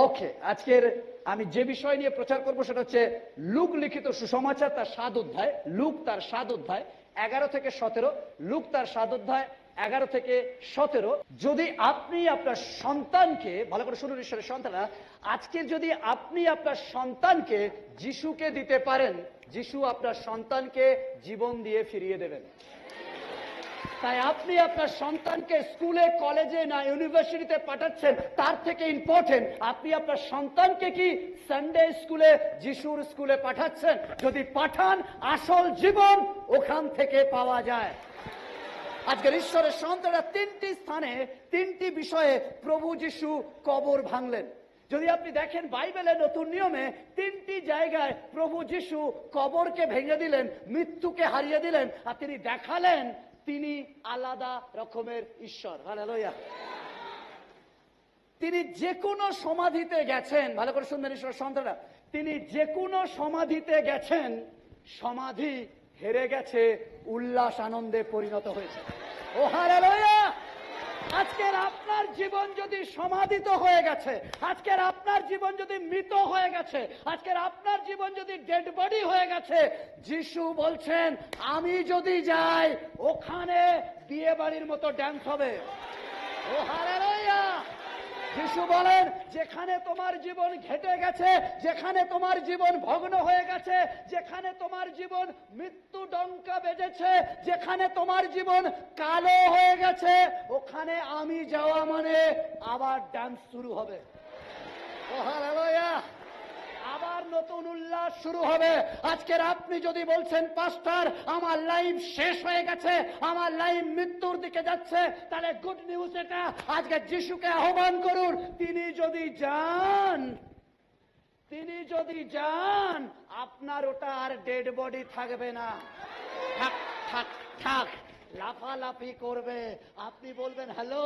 ওকে, আজকের আমি যে বিষয় নিয়ে প্রচার করব সেটা হচ্ছে লুক লিখিত সুসমাচার, তার 7 অধ্যায়। লুক তার 7 অধ্যায় 11 থেকে 17। লুক তার 7 অধ্যায় 11 থেকে 17। যদি আপনি আপনার সন্তানকে, ভালো করে শুনুন ঈশ্বরের সন্তানরা, আজকে যদি আপনি আপনার সন্তানকে যিশুকে দিতে পারেন, যিশু আপনার সন্তানকে জীবন দিয়ে ফিরিয়ে দেবেন। তাই আপনি আপনার সন্তানকে স্কুলে, কলেজে না ইউনিভার্সিটিতে পাঠাচ্ছেন, তার থেকে ইম্পর্টেন্ট আপনি আপনার সন্তানকে কি সানডে স্কুলে, যিশুর স্কুলে পাঠাচ্ছেন। যদি পাঠান, আসল জীবন ওখান থেকে পাওয়া যায়। আজকের ঈশ্বরের সন্তানরা 3টি স্থানে 3টি বিষয়ে প্রভু যিশু কবর ভাঙলেন। যদি আপনি দেখেন বাইবেলে নতুন নিয়মে 3টি জায়গায় প্রভু যিশু কবরকে ভেঙে দিলেন, মৃত্যুকে হারিয়ে দিলেন, আর তিনি দেখালেন তিনি আলাদা রকমের ঈশ্বর। হালেলুয়া। তিনি যে কোনো সমাধিতে গেছেন, ভালো করে শুনবেন ঈশ্বরের সন্তানরা, তিনি যে কোনো সমাধিতে গেছেন, সমাধি হেরে গেছে, উল্লাস আনন্দে পরিণত হয়েছে। ও হালেলুয়া। আজকের আপনার জীবন যদি সমাধিত হয়ে গেছে, আজকের আপনার জীবন যদি মৃত হয়ে গেছে, আজকের আপনার জীবন যদি ডেড বডি হয়ে গেছে, যিশু বলছেন আমি যদি যাই ওখানে বিয়ে বাড়ির মতো ড্যান্স হবে। ও হালেলুয়া। যিশু বলেন যেখানে তোমার জীবন ঘেটে গেছে, যেখানে তোমার জীবন ভগ্ন হয়ে গেছে, যেখানে তোমার জীবন মৃত্যু ডঙ্কা বেজেছে, যেখানে তোমার জীবন কালো হয়ে গেছে, ওখানে আমি যাওয়া মানে আবার ডান্স শুরু হবে। ও হালেলুয়া। আবার নতুন উল্লাস শুরু হবে। আজকের আপনি যদি বলছেন পাস্টার আমার লাইফ শেষ হয়ে গেছে, আমার লাইফ মৃত্যুর দিকে যাচ্ছে, তাহলে গুড নিউজ এটা, আজকে যিশুকে আহ্বান করুন। তিনি যদি যান আপনার ওটা আর ডেড বডি থাকবে না, ঠাক ঠাক ঠাক লাফালাফি করবে। আপনি বলবেন হ্যালো,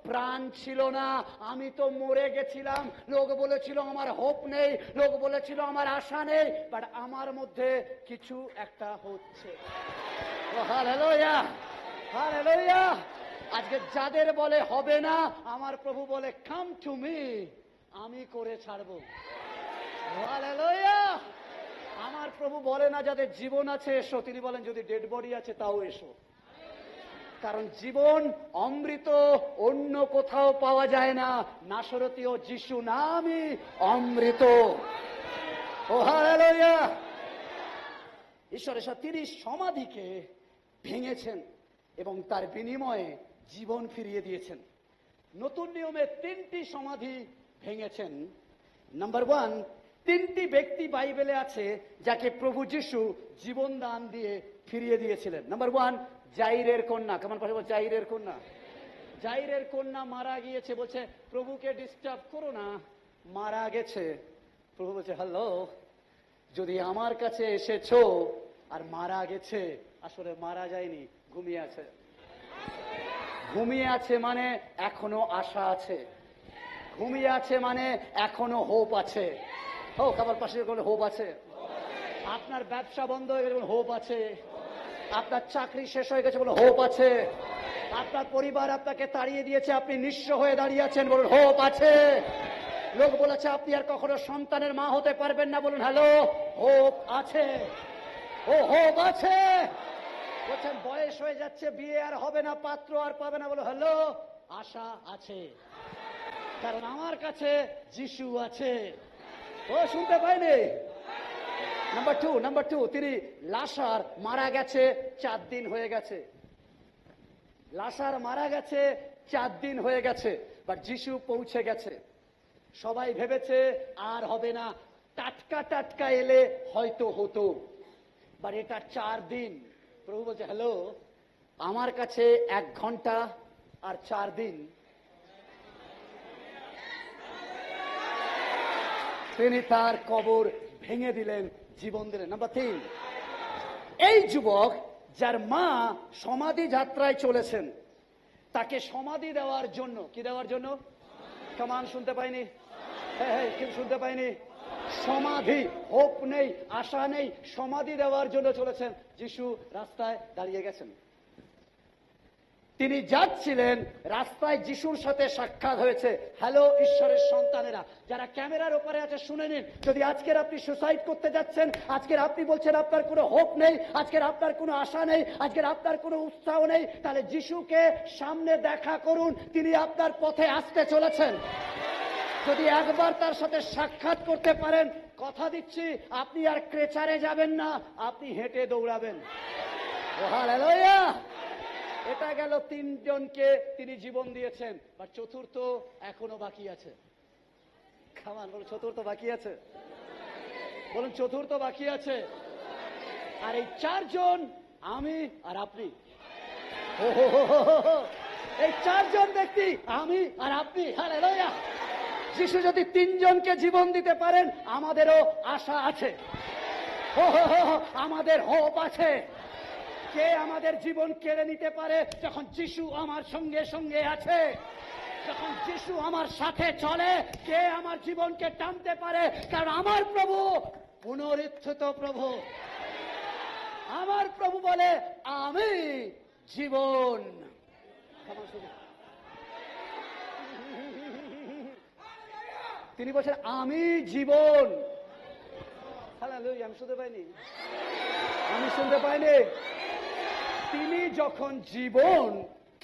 প্রাণ ছিল না, আমি তো মরে গেছিলাম, লোক বলেছিল আমার হোপ নেই, লোক বলেছিল আমার আশা নেই, বাট আমার মধ্যে কিছু একটা হচ্ছে। Hallelujah, hallelujah. আজকে যাদের বলে হবে না, আমার প্রভু বলে কাম টু মি, আমি করে ছাড়বো। হালেলুয়া। আমার প্রভু বলে না যাদের জীবন আছে এসো, তিনি বলেন যদি ডেড বডি আছে তাও এসো। কারণ জীবন অমৃত অন্য কোথাও পাওয়া যায় না, নাসরতীয় যিশু নামই অমৃত। ও হালেলুয়া। ঈশ্বরের সাথে তিনি সমাধিকে ভেঙেছেন এবং তার বিনিময়ে জীবন ফিরিয়ে দিয়েছেন। নতুন নিয়মে 3টি সমাধি ভেঙেছেন। নাম্বার 1, 3টি ব্যক্তি বাইবেলে আছে যাকে প্রভু যিশু জীবন দান দিয়ে ফিরিয়ে দিয়েছিলেন। নাম্বার 1, জাইরের কন্যা। কেমন পাশে বল, জাইরের কন্যা। জাইরের কন্যা মারা গিয়েছে, বলছে প্রভুকে ডিস্টার্ব করো না, মারা গেছে। প্রভু বলছে হ্যালো, যদি আমার কাছে এসেছো আর মারা গেছে, আসলে মারা যায়নি, ঘুমিয়ে আছে। ঘুমিয়ে আছে মানে এখনো আশা আছে, ঘুমিয়ে আছে মানে এখনো হোপ আছে। ও কাবার পাশে হোপ আছে। আপনার ব্যবসা বন্ধ হয়ে গেছে, হোপ আছে। আপনার চাকরি শেষ হয়ে গেছে, বলুন হোপ আছে। আপনার পরিবার আপনাকে তাড়িয়ে দিয়েছে, আপনি নিঃস্ব হয়ে দাঁড়িয়ে আছেন, বলুন হোপ আছে। লোক বলেছে আপনি আর কখনো সন্তানের মা হতে পারবেন না, বলুন হ্যালো, হোপ আছে। ও হোপ আছে। বলছেন বয়স হয়ে যাচ্ছে, বিয়ে আর হবে না, পাত্র আর পাবে না, বলো হ্যালো, আশা আছে, কারণ আমার কাছে যিশু আছে। ও শুনতে পাইনি। নাম্বার টু, তিনি লাসার মারা গেছে 4 দিন হয়ে গেছে। লাসার মারা গেছে 4 দিন হয়ে গেছে, বাট যিশু পৌঁছে গেছে। সবাই ভেবেছে আর হবে না, টাটকা টাটকা এলে হয়তো হতো, বাট এটা 4 দিন। প্রভু বলছে হ্যালো, আমার কাছে 1 ঘন্টা আর 4 দিন। তিনি তার কবর ভেঙে দিলেন, জীবন দিলেন। নাম্বার 3, এই যুবক যার মা সমাধি যাত্রায় চলেছেন, তাকে সমাধি দেওয়ার জন্য, কি দেওয়ার জন্য? কামান শুনতে পাইনি, হ্যাঁ কেউ শুনতে পাইনি। সমাধি, হোপ নেই, আশা নেই, সমাধি দেওয়ার জন্য চলেছেন। যিশু রাস্তায় দাঁড়িয়ে গেছেন। তিনি যাচ্ছিলেন, রাস্তায় যিশুর সাথে সাক্ষাৎ হয়েছে। হ্যালো ঈশ্বরের সন্তানেরা, যারা ক্যামেরার ওপরে আছে শুনে নিন, যদি আজকের আপনি সুসাইড করতে যাচ্ছেন, আজকের আপনি বলছেন আপনার কোনো হোপ নেই, আজকের আপনার কোনো আশা নেই, আজকের আপনার কোনো উৎসাহ নেই, তাহলে যিশুকে সামনে দেখা করুন, তিনি আপনার পথে আসতে চলেছেন। যদি একবার তার সাথে সাক্ষাৎ করতে পারেন, কথা দিচ্ছি আপনি আর ক্রেচারে যাবেন না, আপনি হেঁটে দৌড়াবেন। ও হালেলুয়া! এটা গেল তিনজনকে তিনি জীবন দিয়েছেন, বা চতুর্থ এখনো বাকি আছে। খামান বলুন, চতুর্থ বাকি আছে। বলুন, চতুর্থ বাকি আছে। আর এই চারজন আমি আর আপনি। এই চারজন ব্যক্তি আমি আর আপনি। হালেলুয়া! যিশু যদি তিনজনকে জীবন দিতে পারেন, আমাদেরও আশা আছে, আমাদের হোপ আছে। কে আমাদের জীবন কেড়ে নিতে পারে? যখন যিশু আমার সঙ্গে সঙ্গে আছে, যখন যিশু আমার সাথে চলে, কে আমার জীবনকে টানতে পারে? কারণ আমার প্রভু পুনরুত্থিত প্রভু। আমার প্রভু বলে, আমি জীবন। তিনি বলছেন, আমি জীবন। হালেলুয়া! আমি শুনতে পাইনি, আমি শুনতে পাইনি। তিনি যখন জীবন,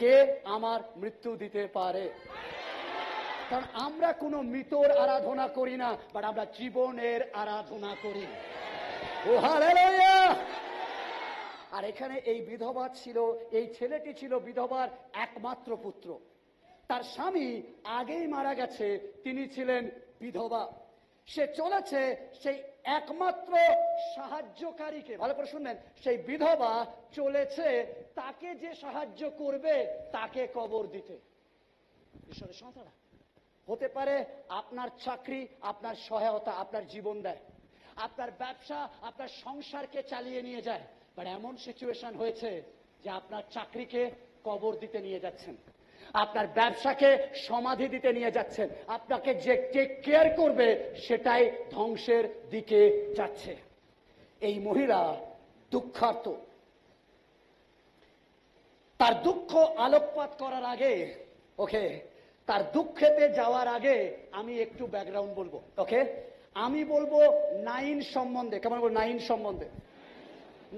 কে আমার মৃত্যু দিতে পারে? কারণ আমরা কোনো মৃতর আরাধনা করি না, বাট আমরা জীবনের আরাধনা করি। ও হালেলুয়া! আর এখানে এই বিধবা ছিল, এই ছেলেটি ছিল বিধবার একমাত্র পুত্র। তার স্বামী আগেই মারা গেছে, তিনি ছিলেন বিধবা। সে চলেছে সেই একমাত্র সাহায্যকারীকে, ভালো করে শুনবেন, সেই বিধবা চলেছে তাকে যে সাহায্য করবে তাকে কবর দিতে। ঈশ্বরের সন্তান, হতে পারে আপনার চাকরি আপনার সহায়তা, আপনার জীবন দেয়, আপনার ব্যবসা আপনার সংসারকে চালিয়ে নিয়ে যায়, বাট এমন সিচুয়েশন হয়েছে যে আপনার চাকরিকে কবর দিতে নিয়ে যাচ্ছেন, আপনার ব্যবসাকে সমাধি দিতে নিয়ে যাচ্ছেন, আপনাকে যে টেক কেয়ার করবে সেটাই ধ্বংসের দিকে যাচ্ছে। এই মহিলা দুঃখার্ত। তার দুঃখ আলোকপাত করার আগে, ওকে, তার দুঃখেতে যাওয়ার আগে আমি একটু ব্যাকগ্রাউন্ড বলবো। ওকে, আমি বলবো নাইন সম্বন্ধে। কেমন বলবো? নাইন সম্বন্ধে।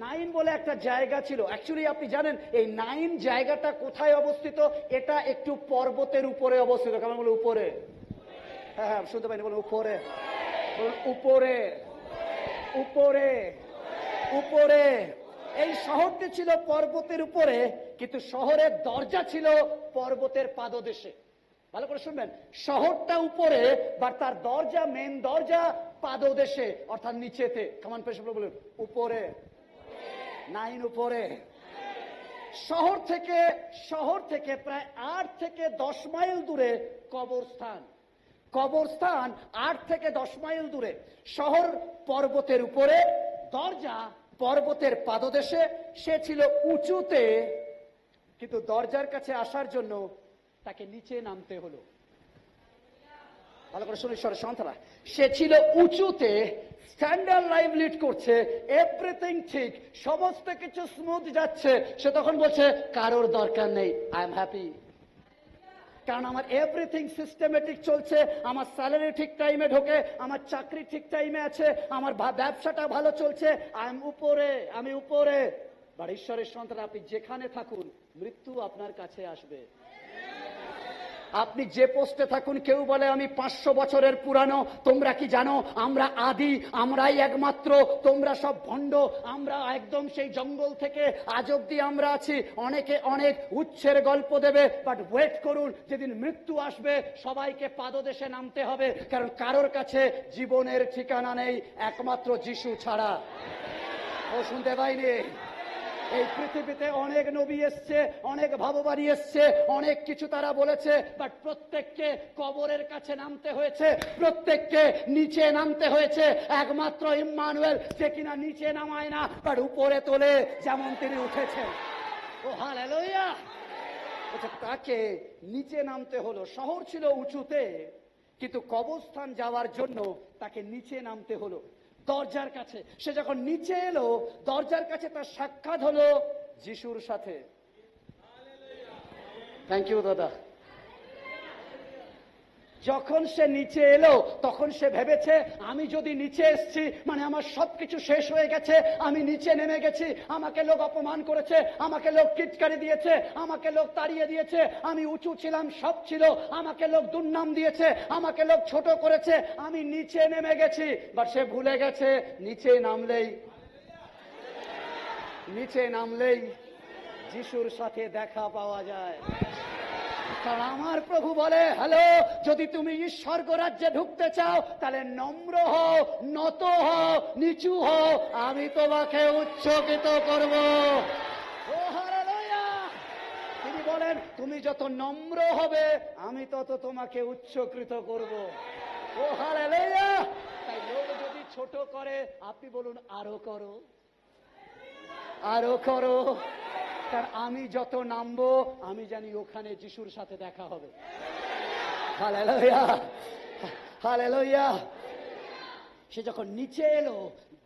নাইন বলে একটা জায়গা ছিল। অ্যাকচুয়ালি আপনি জানেন এই নাইন জায়গাটা কোথায় অবস্থিত? এটা একটু পর্বতের উপরে অবস্থিত। কেমন বলে? উপরে। হ্যাঁ হ্যাঁ, শুনতে পাইনি, বলুন উপরে। বলুন উপরে, উপরে, উপরে। এই শহরটি ছিল পর্বতের উপরে, কিন্তু শহরের দরজা ছিল পর্বতের পাদদেশে। ভালো করে শুনবেন, শহরটা উপরে, বা তার দরজা, মেন দরজা পাদদেশে, অর্থাৎ নিচেতে। কামান পেশ বলুন উপরে। নাইন উপরে। শহর থেকে প্রায় 8 থেকে 10 মাইল দূরে কবরস্থান। কবরস্থান 8 থেকে 10 মাইল দূরে। শহর পর্বতের উপরে, দরজা পর্বতের পাদদেশে। সে ছিল উঁচুতে, কিন্তু দরজার কাছে আসার জন্য তাকে নিচে নামতে হলো। ভালো করে শুনে ঈশ্বরের সন্তানরা, সে ছিল উঁচুতে, স্ট্যান্ডার্ড লাইফ লিড করছে, এভরিথিং ঠিক, সমস্ত কিছু স্মুথ যাচ্ছে। সে তখন বলছে, কারোর দরকার নেই, আই এম হ্যাপি। কারণ আমার এভরিথিং সিস্টেমেটিক চলছে, আমার স্যালারি ঠিক টাইমে ঢোকে, আমার চাকরি ঠিক টাইমে আছে, আমার ব্যবসাটা ভালো চলছে, আই এম উপরে, আমি উপরে। বাট ঈশ্বরের সন্তান, আপনি যেখানে থাকুন, মৃত্যু আপনার কাছে আসবে। আপনি যে পোস্টে থাকুন, কেউ বলে আমি 500 বছরের পুরানো, তোমরা কি জানো আমরা আদি, আমরাই একমাত্র, তোমরা সব ভণ্ড, আমরা একদম সেই জঙ্গল থেকে আজ অব্দি আমরা আছি। অনেকে অনেক উচ্ছের গল্প দেবে, বাট ওয়েট করুন, যেদিন মৃত্যু আসবে সবাইকে পাদদেশে নামতে হবে। কারণ কারোর কাছে জীবনের ঠিকানা নেই একমাত্র যিশু ছাড়া। ও শুনতে পাইনি? এই পৃথিবীতে অনেক নবী এসছে, অনেক ভাববাড়ি এসছে, অনেক কিছু তারা বলেছে, বাট প্রত্যেককে কবরের কাছে নামতে হয়েছে, প্রত্যেককে নিচে নামতে হয়েছে। একমাত্র ইম্মানুয়েল, যে কিনা নিচে নামায় না, বাট উপরে তোলে, যেমন তিনি উঠেছেন। ও হালেলুয়া! তাকে নিচে নামতে হলো। শহর ছিল উঁচুতে, কিন্তু কবরস্থান যাওয়ার জন্য তাকে নিচে নামতে হলো। দরজার কাছে সে যখন নিচে এলো, দরজার কাছে তার সাক্ষাৎ হলো যিশুর সাথে। থ্যাংক ইউ দাদা। যখন সে নিচে এলো তখন সে ভেবেছে আমি যদি নিচে এসছি মানে আমার সবকিছু শেষ হয়ে গেছে, আমি নিচে নেমে গেছি, আমাকে লোক অপমান করেছে, আমাকে লোক টিটকারি দিয়েছে, আমাকে লোক তাড়িয়ে দিয়েছে, আমি উঁচু ছিলাম সব ছিল, আমাকে লোক দুর্নাম দিয়েছে, আমাকে লোক ছোট করেছে, আমি নিচে নেমে গেছি। বাট সে ভুলে গেছে নিচে নামলেই যিশুর সাথে দেখা পাওয়া যায়। কারণ আমার প্রভু বলে, হ্যালো, যদি তুমি স্বর্গ রাজ্যে ঢুকতে চাও তাহলে নম্র হও, নত হও, নিচু হও, আমি তোমাকে উচ্চকিত করব। ও হালেলুয়া! তিনি বলেন তুমি যত নম্র হবে আমি তত তোমাকে উচ্চকৃত করব। ও হালেলুয়া! তাই লোক যদি ছোট করে আপনি বলুন আরো করো, আরো করো। কারণ আমি যত নামবো আমি জানি ওখানে যিশুর সাথে দেখা হবে। Hallelujah, hallelujah. সে যখন নিচে এলো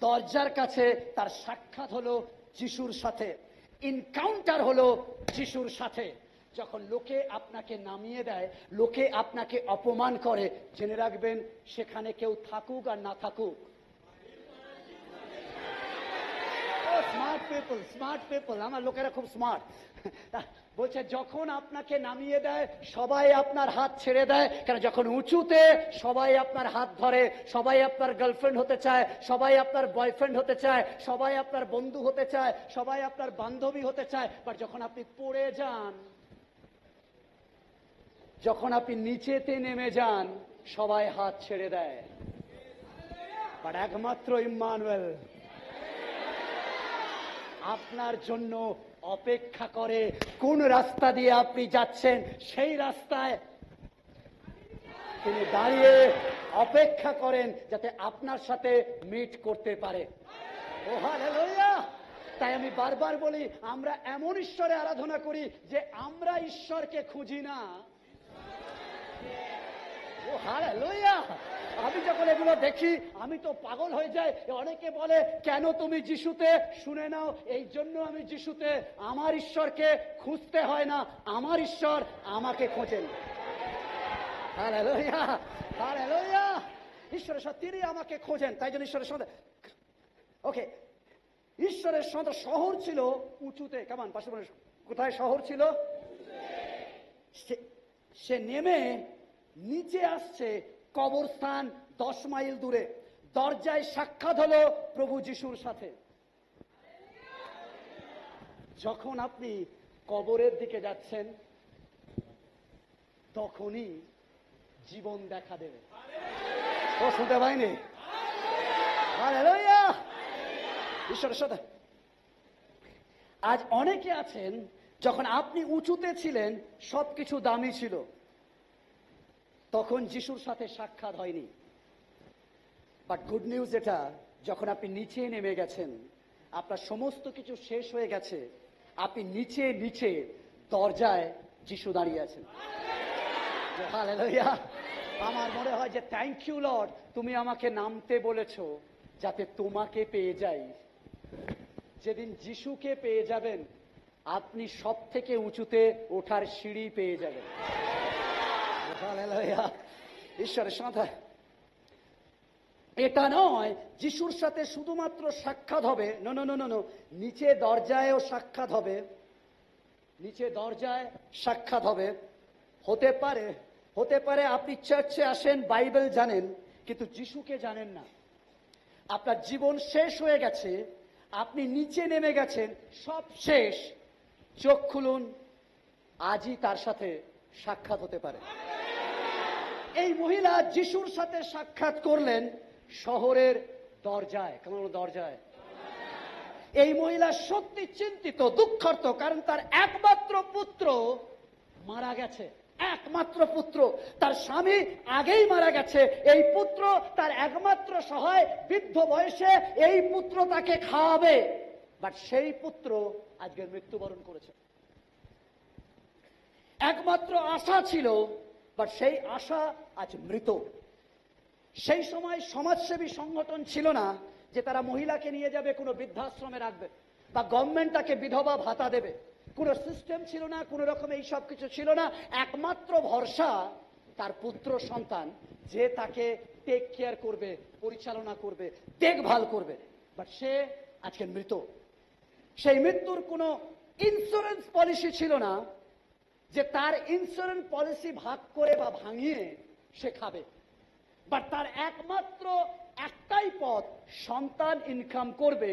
দরজার কাছে তার সাক্ষাৎ হলো যিশুর সাথে, ইনকাউন্টার হলো যিশুর সাথে। যখন লোকে আপনাকে নামিয়ে দেয়, লোকে আপনাকে অপমান করে, জেনে রাখবেন সেখানে কেউ থাকুক আর না থাকুক, স্মার্ট পিপল, আমার লোকেরা খুব স্মার্ট। বলছে যখন আপনাকে নামিয়ে দেয় সবাই আপনার হাত ছেড়ে দেয়, কারণ যখন উঁচুতে সবাই আপনার হাত ধরে, সবাই আপনার গার্লফ্রেন্ড হতে চায়, সবাই আপনার বয়ফ্রেন্ড হতে চায়, সবাই আপনার বন্ধু হতে চায়, সবাই আপনার বান্ধবী হতে চায়। বাট যখন আপনি পড়ে যান, যখন আপনি নিচেতে নেমে যান, সবাই হাত ছেড়ে দেয়। বাট একমাত্র ইম্মানুয়েল আপনার জন্য অপেক্ষা করে। কোন রাস্তা দিয়ে আপনি যাচ্ছেন সেই রাস্তায় তিনি দাঁড়িয়ে অপেক্ষা করেন যাতে আপনার সাথে মিট করতে পারে। ও হালেলুয়া! তাই আমি বারবার বলি, আমরা এমন ঈশ্বরে আরাধনা করি যে আমরা ঈশ্বরকে খুঁজি না। ও হালেলুয়া! আমি যখন এগুলো দেখি আমি তো পাগল হয়ে যাই। অনেকে বলে কেন তুমি যিশুতে, শুনে নাও, এই জন্য আমি যিশুতে। আমার ঈশ্বরকে খুঁজতে হয় না, আমার ঈশ্বর আমাকে খোঁজেন। Hallelujah, hallelujah! ঈশ্বরের সাথে তিনি আমাকে খোঁজেন, তাই জন্য ঈশ্বরের সাথে ওকে। ঈশ্বরের সাথে শহর ছিল উঁচুতে, কেমন পাশে কোথায় শহর ছিল? সে নেমে নিচে আসছে কবরস্থান 10 মাইল দূরে। দরজায় সাক্ষাৎ হলো প্রভু যিশুর সাথে। যখন আপনি কবরের দিকে যাচ্ছেন তখনই জীবন দেখা দেবে। ও শুনতে পাইনি? হালেলুয়া! ঈশ্বরের সাথে আজ অনেকে আছেন, যখন আপনি উঁচুতে ছিলেন সবকিছু দামি ছিল, তখন যিশুর সাথে সাক্ষাৎ হয়নি। বাট গুড নিউজ এটা, যখন আপনি নিচে নেমে গেছেন, আপনার সমস্ত কিছু শেষ হয়ে গেছে, আপনি নিচে নিচে দরজায় যিশু দাঁড়িয়ে আছেন। হালেলুয়া! আমার মনে হয় যে থ্যাংক ইউ লর্ড, তুমি আমাকে নামতে বলেছো যাতে তোমাকে পেয়ে যাই। যেদিন যিশুকে পেয়ে যাবেন আপনি সব থেকে উঁচুতে ওঠার সিঁড়ি পেয়ে যাবেন। হালেলুয়া! ঈশ্বরের সাথে এটা নয় যিশুর সাথে শুধুমাত্র সাক্ষাৎ হবে, no no no no no, নিচে দরজায়ও সাক্ষাৎ হবে। নিচে দরজায় সাক্ষাৎ হবে। হতে পারে আপনি চার্চে আসেন, বাইবেল জানেন, কিন্তু যিশুকে জানেন না। আপনার জীবন শেষ হয়ে গেছে, আপনি নিচে নেমে গেছেন, সব শেষ। চোখ খুলুন, আজই তার সাথে সাক্ষাৎ হতে পারে। এই মহিলা যিশুর সাথে সাক্ষাৎ করলেন শহরের দরজায়। কেমন দরজায়? এই মহিলা সত্যি চিন্তিত, দুঃখার্ত, কারণ তার একমাত্র পুত্র মারা গেছে। একমাত্র পুত্র, তার স্বামী আগেই মারা গেছে। এই পুত্র তার একমাত্র সহায়, বৃদ্ধ বয়সে এই পুত্র তাকে খাওয়াবে। বাট সেই পুত্র আজকে মৃত্যুবরণ করেছে। একমাত্র আশা ছিল, বাট সেই আশা আজ মৃত। সেই সময় সমাজসেবী সংগঠন ছিল না যে তারা মহিলাকে নিয়ে যাবে কোনো বৃদ্ধাশ্রমে রাখবে, বা গভর্নমেন্ট তাকে বিধবা ভাতা দেবে। কোনো সিস্টেম ছিল না, কোনো রকম এই সব কিছু ছিল না। একমাত্র ভরসা তার পুত্র সন্তান, যে তাকে টেক কেয়ার করবে, পরিচালনা করবে, দেখভাল করবে। বাট সে আজকে মৃত। সেই মৃত্যুর কোনো ইন্স্যুরেন্স পলিসি ছিল না যে তার ইন্স্যুরেন্স পলিসি ভাগ করে বা ভাঙিয়ে সে খাবে। বাট তার একমাত্র একটাই পথ, সন্তান ইনকাম করবে,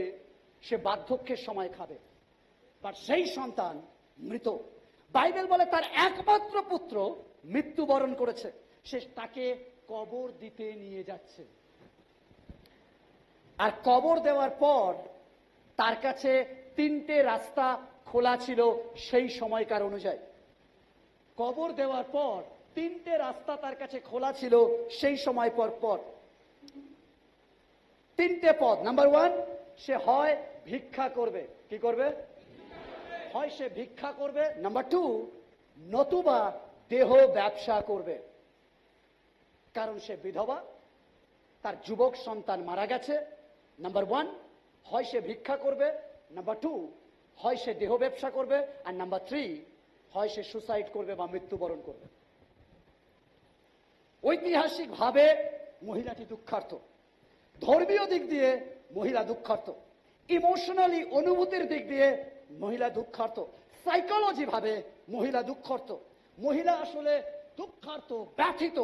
সে বার্ধক্যের সময় খাবে। বাট সেই সন্তান মৃত। বাইবেল বলে তার একমাত্র পুত্র মৃত্যুবরণ করেছে, সে তাকে কবর দিতে নিয়ে যাচ্ছে। আর কবর দেওয়ার পর তার কাছে তিনটে রাস্তা খোলা ছিল সেই সময়কার অনুযায়ী। কবর দেওয়ার পর তিনটে রাস্তা তার কাছে খোলা ছিল সেই সময় পর তিনটে পথ। নাম্বার ওয়ান, সে হয় ভিক্ষা করবে। কি করবে? হয় সে ভিক্ষা করবে। নাম্বার টু, নতুবা দেহ ব্যবসা করবে, কারণ সে বিধবা, তার যুবক সন্তান মারা গেছে। নাম্বার ওয়ান, হয় সে ভিক্ষা করবে। নাম্বার টু, হয় সে দেহ ব্যবসা করবে। আর নাম্বার থ্রি, হয় সে সুসাইড করবে বা মৃত্যুবরণ করবে। ঐতিহাসিকভাবে মহিলাটি দুঃখার্থ, ধর্মীয় দিক দিয়ে মহিলা দুঃখার্থ, ইমোশনালি অনুভূতির দিক দিয়ে মহিলা দুঃখার্থ, সাইকোলজি ভাবে মহিলা দুঃখার্থ। মহিলা আসলে দুঃখার্থ, ব্যথিত।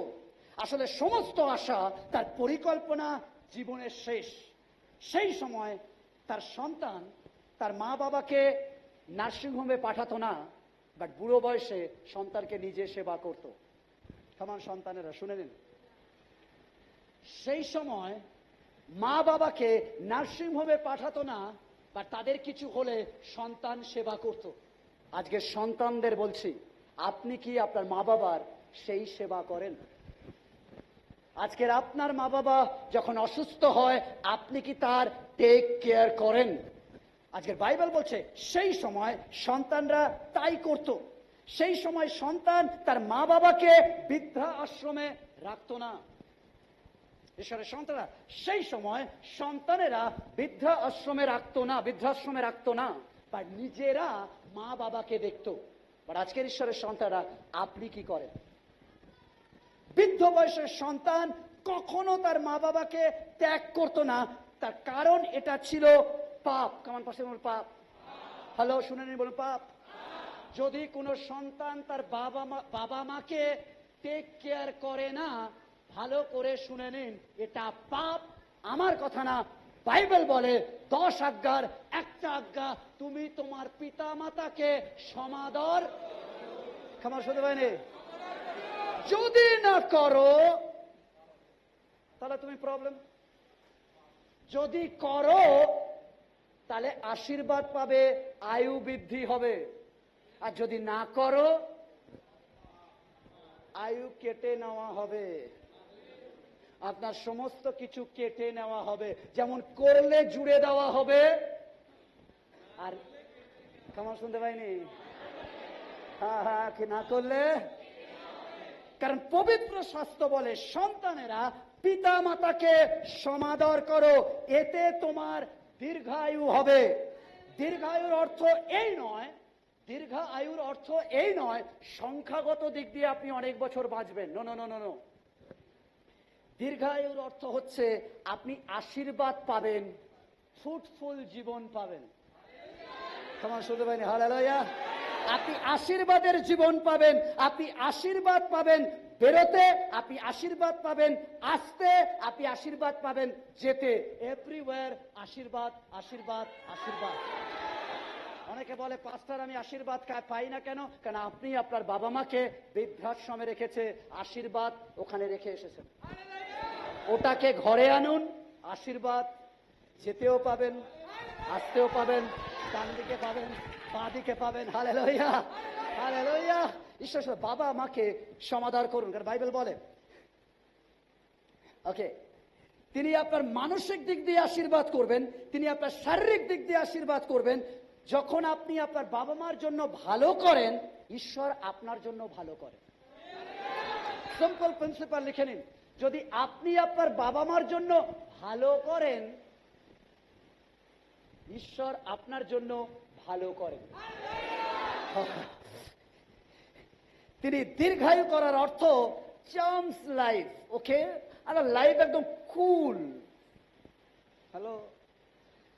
আসলে সমস্ত আশা, তার পরিকল্পনা জীবনের শেষ। সেই সময় তার সন্তান তার মা বাবাকে নার্সিংহোমে পাঠাতো না, বাট বুড়ো বয়সে সন্তানকে নিজে সেবা করত। আমার সন্তানেরা শুনে নিন, সেই সময় মা বাবাকে নার্সিংহোমে পাঠাতো না, বা তাদের কিছু হলে সন্তান সেবা করত। আজকে সন্তানদের বলছি, আপনি কি আপনার মা বাবার সেই সেবা করেন? আজকের আপনার মা বাবা যখন অসুস্থ হয়, আপনি কি তার টেক কেয়ার করেন? আজকের বাইবেল বলছে সেই সময় সন্তানরা তাই করত। সেই সময় সন্তান তার মা বাবাকে বৃদ্ধা আশ্রমে রাখতো না। ঈশ্বরের সন্তানরা সেই সময় সন্তানেরা বৃদ্ধা আশ্রমে রাখতো না, বৃদ্ধাশ্রমে রাখতো না, বা নিজেরা মা বাবাকে দেখতো। বাট আজকের ঈশ্বরের সন্তানরা, আপনি কি করেন? বৃদ্ধ বয়সের সন্তান কখনো তার মা বাবাকে ত্যাগ করতো না, তার কারণ এটা ছিল পাপ। কেমন পাশে বলুন পাপ। হ্যালো, শুনে নিন, বলুন পাপ। যদি কোনো সন্তান তার বাবা মাকে টেক কেয়ার করে না, ভালো করে শুনে নিন, এটা পাপ। আমার কথা না, বাইবেল বলে 10 আজ্ঞার একটা আজ্ঞা, তুমি তোমার পিতা মাতাকে সমাদর। ক্ষমা শুনতে পাইনি? যদি না করো তাহলে তুমি প্রবলেম। যদি করো তাহলে আশীর্বাদ পাবে, আয়ু বৃদ্ধি হবে। আর যদি না করো, আয়ু কেটে নেওয়া হবে, আপনার সমস্ত কিছু কেটে নেওয়া হবে। যেমন করলে জুড়ে দেওয়া হবে, আর কেমন শুনতে পাইনি? হ্যাঁ, কি না করলে। কারণ পবিত্র শাস্ত্র বলে, সন্তানেরা পিতা মাতাকে সমাদর করো, এতে তোমার দীর্ঘায়ু হবে। দীর্ঘায়ুর অর্থ এই নয়, দীর্ঘায়ুর অর্থ এই নয় সংখ্যাগত দিক দিয়ে আপনি অনেক বছর বাঁচবেন। No no no no no. দীর্ঘায়ুর অর্থ হচ্ছে আপনি আশীর্বাদ পাবেন, ফ্রুটফুল জীবন পাবেন। তোমার শুনতে পাইনি? হালেলুয়া। আপনি আশীর্বাদের জীবন পাবেন, আপনি আশীর্বাদ পাবেন বেরোতে, আপনি আশীর্বাদ পাবেন আসতে, আপনি আশীর্বাদ পাবেন যেতে। এভরিওয়্যার আশীর্বাদ, আশীর্বাদ, আশীর্বাদ। অনেকে বলে, পাস্টার আমি আশীর্বাদ পাই না কেন? কারণ আপনি আপনার বাবা মাকে বৃদ্ধাশ্রমে রেখেছে, আশীর্বাদ ওখানে রেখে এসেছেন। ওটাকে ঘরে আনুন, আশীর্বাদ যেতেও পাবেন, আসতেও পাবেন, ডান দিকে পাবেন, বাঁ দিকে পাবেন। Hallelujah, hallelujah. ঈশ্বর বাবা মাকে সমাদর করুন, কারণ বাইবেল বলে ওকে, তিনি আপনার মানসিক দিক দিয়ে আশীর্বাদ করবেন, তিনি আপনার শারীরিক দিক দিয়ে আশীর্বাদ করবেন। যখন আপনি আপনার বাবা মার জন্য ভালো করেন, ঈশ্বর আপনার জন্য ভালো করেন। সিম্পল প্রিন্সিপাল লিখে নিন, যদি আপনি আপনার বাবা মার জন্য ভালো করেন, ঈশ্বর আপনার জন্য ভালো করেন। তিনি দীর্ঘায়ু করার অর্থ চার্মস লাইফ, ওকে, আর লাইফ একদম কুল। হ্যালো,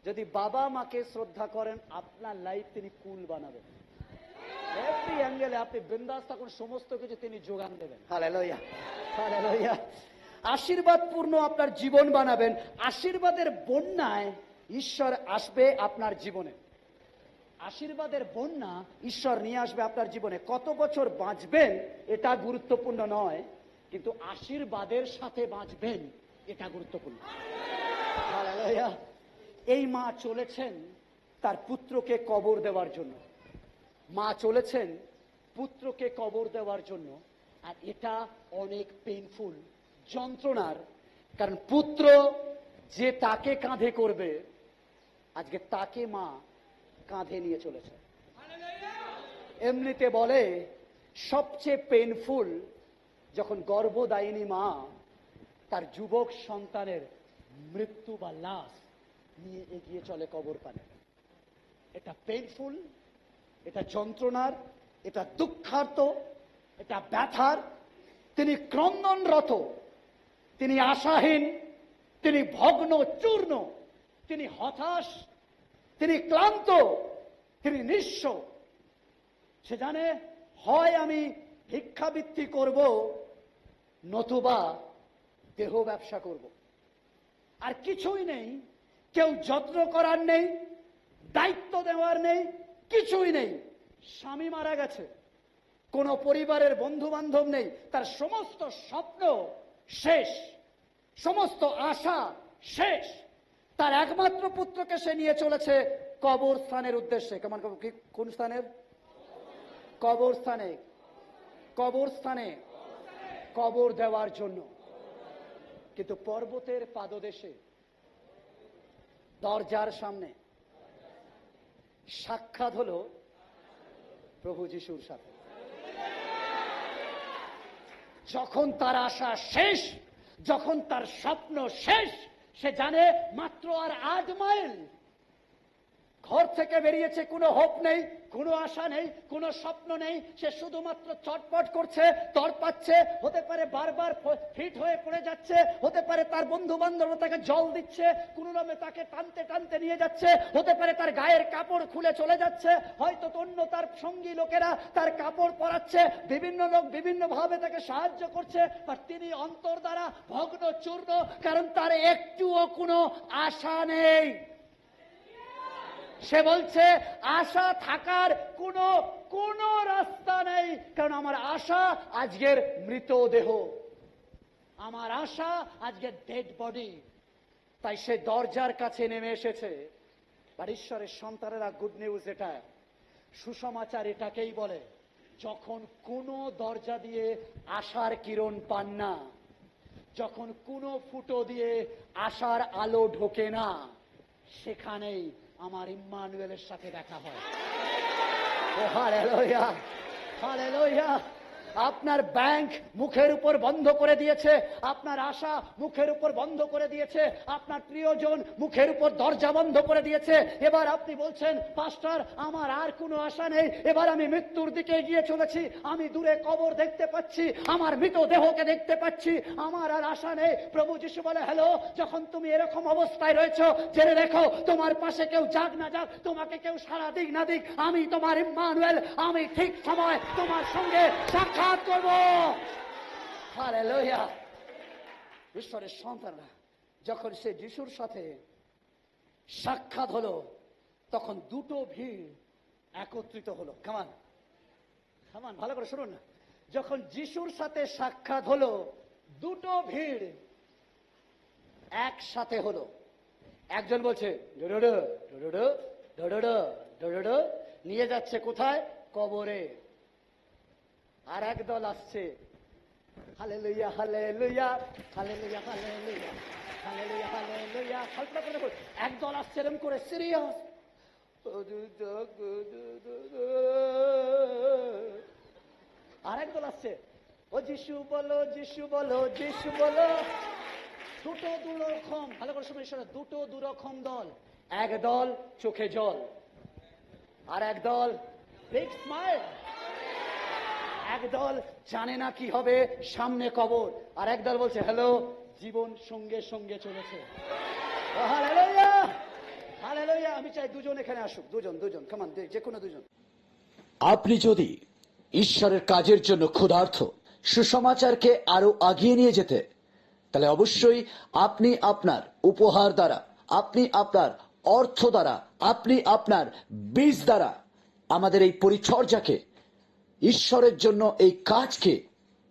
যদি বাবা মাকে শ্রদ্ধা করেন আপনার লাইফ তিনি কুল বানাবেন। এভরি অ্যাঙ্গেলে আপনি বিন্দাস থাকুন, সমস্ত কিছু তিনি যোগান দেবেন। Hallelujah, hallelujah. আশীর্বাদপূর্ণ আপনার জীবন বানাবেন। আশীর্বাদের বন্যায় ঈশ্বর আসবে আপনার জীবনে। আশীর্বাদের বন্যা ঈশ্বর নিয়ে আসবে আপনার জীবনে। কত বছর বাঁচবেন এটা গুরুত্বপূর্ণ নয়, কিন্তু আশীর্বাদের সাথে বাঁচবেন এটা গুরুত্বপূর্ণ। হালেলুয়া। এই মা চলেছেন তার পুত্রকে কবর দেওয়ার জন্য। মা চলেছেন পুত্রকে কবর দেওয়ার জন্য, আর এটা অনেক পেইনফুল, যন্ত্রণার। কারণ পুত্র যে তাকে কাঁধে করবে, আজকে তাকে মা কাঁধে নিয়ে চলেছে। এমনিতে বলে সবচেয়ে পেইনফুল যখন গর্ভদায়িনী মা তার যুবক সন্তানের মৃত্যু বা লাশ নিয়ে এগিয়ে চলে কবর পানে। এটা পেইনফুল, এটা যন্ত্রণার, এটা দুঃখার্ত, এটা ব্যথার। তিনি ক্রন্দনরত, তিনি আশাহীন, তিনি ভগ্ন চূর্ণ, তিনি হতাশ, তিনি ক্লান্ত, তিনি নিঃস্ব। সে জানে হয় আমি ভিক্ষাবৃত্তি করব, নতুবা দেহ ব্যবসা করব। আর কিছুই নেই, কেউ যত্ন করার নেই, দায়িত্ব দেওয়ার নেই, কিছুই নেই। স্বামী মারা গেছে, কোন পরিবারের বন্ধু বান্ধব নেই, তার সমস্ত স্বপ্ন শেষ, সমস্ত আশা শেষ। তার একমাত্র পুত্রকে সে নিয়ে চলেছে কবরস্থানের উদ্দেশ্যে। কেমন, কোন স্থানের? কবরস্থানে, কবরস্থানে কবর দেওয়ার জন্য। কিন্তু পর্বতের পাদদেশে দরজার সামনে সাক্ষাৎ হলো প্রভু যিশুর সাথে। যখন তার আশা শেষ, যখন তার স্বপ্ন শেষ, সে জানে মাত্র আর 8 মাইল। ঘর থেকে বেরিয়েছে, কোনো হোপ নেই, কোনো আশা নেই, কোনো স্বপ্ন নেই। সে শুধুমাত্র চটপট করছে, তড়পাচ্ছে। হতে পারে বারবার ফিট হয়ে পড়ে যাচ্ছে, হতে পারে তার বন্ধু বান্ধব তাকে জল দিচ্ছে, কোন রকমে তাকে টানতে টানতে নিয়ে যাচ্ছে, হতে পারে তার গায়ের কাপড় খুলে চলে যাচ্ছে, হয়তো অন্য তার সঙ্গী লোকেরা তার কাপড় পরাচ্ছে, বিভিন্ন লোক বিভিন্ন ভাবে তাকে সাহায্য করছে। আর তিনি অন্তর দ্বারা ভগ্ন চূর্ণ, কারণ তার একটুও কোনো আশা নেই। সে বলছে আশা থাকার কোনো রাস্তা নেই, কারণ আমার আশা আজকের মৃতদেহ, আমার আশা আজকের ডেড বডি। তাই সে দরজার কাছে নেমে এসেছে। আর ঈশ্বরের সন্তানেরা, গুড নিউজ এটা, সুসমাচার এটাকেই বলে, যখন কোনো দরজা দিয়ে আশার কিরণ পান না, যখন কোনো ফুটো দিয়ে আশার আলো ঢোকে না, সেখানেই আমার ইম্মানুয়েলের সাথে দেখা হয়। ও হালেলুয়া, হালেলুয়া। আপনার ব্যাংক মুখের উপর বন্ধ করে দিয়েছে, আপনার আশা মুখের উপর বন্ধ করে দিয়েছে, আপনার প্রিয়জন মুখের উপর দরজা বন্ধ করে দিয়েছে। এবার আপনি বলছেন, পাস্টার আমার আর কোনো আশা নেই, এবার আমি মৃত্যুর দিকে এগিয়ে চলেছি, আমি দূরে কবর দেখতে পাচ্ছি, আমার মৃতদেহকে দেখতে পাচ্ছি, আমার আর আশা নেই। প্রভু যিশু বলে, হ্যালো, যখন তুমি এরকম অবস্থায় রয়েছো, জেনে দেখো তোমার পাশে কেউ যাক না যাক, তোমাকে কেউ সারা দিক না দিক, আমি তোমার ইম্মানুয়েল, আমি ঠিক সময় তোমার সঙ্গে সাক্ষাৎ করব। হালেলুয়া। ঈশ্বরের সন্তানরা, যখন সে যিশুর সাথে সাক্ষাৎ হলো, তখন দুটো ভিড় একত্রিত হলো। কামান কামান, ভালো করে শুনুন না। যখন যিশুর সাথে সাক্ষাৎ হলো, দুটো ভিড় একসাথে হলো। একজন বলছে ডোডো ডোডো ডোডো ডোডো, নিয়ে যাচ্ছে কোথায়? কবরে। আর একদল আসছে, hallelujah hallelujah hallelujah hallelujah hallelujah hallelujah. কল্পনা করে দেখুন, একদল আসছে এরকম করে সিরিয়াস, আর একদল আসছে ও যিশু বলো, যিশু বলো, যিশু বলো। দুটো দুরকম, ভালো করে শুনে ঈশ্বর, দুটো দুরকম দল। এক দল চোখে জল, আর এক দল বিগ স্মাইল। একদল জানে না কি হবে, সামনে কবর, আর একদল বলছে হ্যালো, জীবন সঙ্গে সঙ্গে চলেছে। Hallelujah, hallelujah. আমি চাই দুজন এখানে আসুক, দুজন কামান, যে কোনো দুজন। আপনি যদি ঈশ্বরের কাজের জন্য ক্ষুধার্ত, সুসমাচারকে আরো আগিয়ে নিয়ে যেতে, তাহলে অবশ্যই আপনি আপনার উপহার দ্বারা, আপনি আপনার অর্থ দ্বারা, আপনি আপনার বীজ দ্বারা আমাদের এই পরিচর্যাকে, ঈশ্বরের জন্য এই কাজকে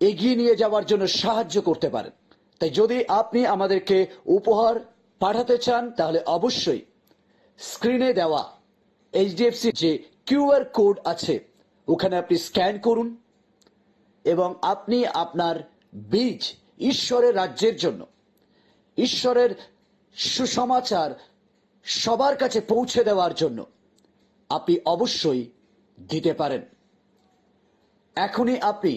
এগিয়ে নিয়ে যাওয়ার জন্য সাহায্য করতে পারেন। তাই যদি আপনি আমাদেরকে উপহার পাঠাতে চান, তাহলে অবশ্যই স্ক্রিনে দেওয়া এইচডিএফসি যে কিউআর কোড আছে, ওখানে আপনি স্ক্যান করুন এবং আপনি আপনার বীজ ঈশ্বরের রাজ্যের জন্য, ঈশ্বরের সুসমাচার সবার কাছে পৌঁছে দেওয়ার জন্য আপনি অবশ্যই দিতে পারেন। এখনই আপনি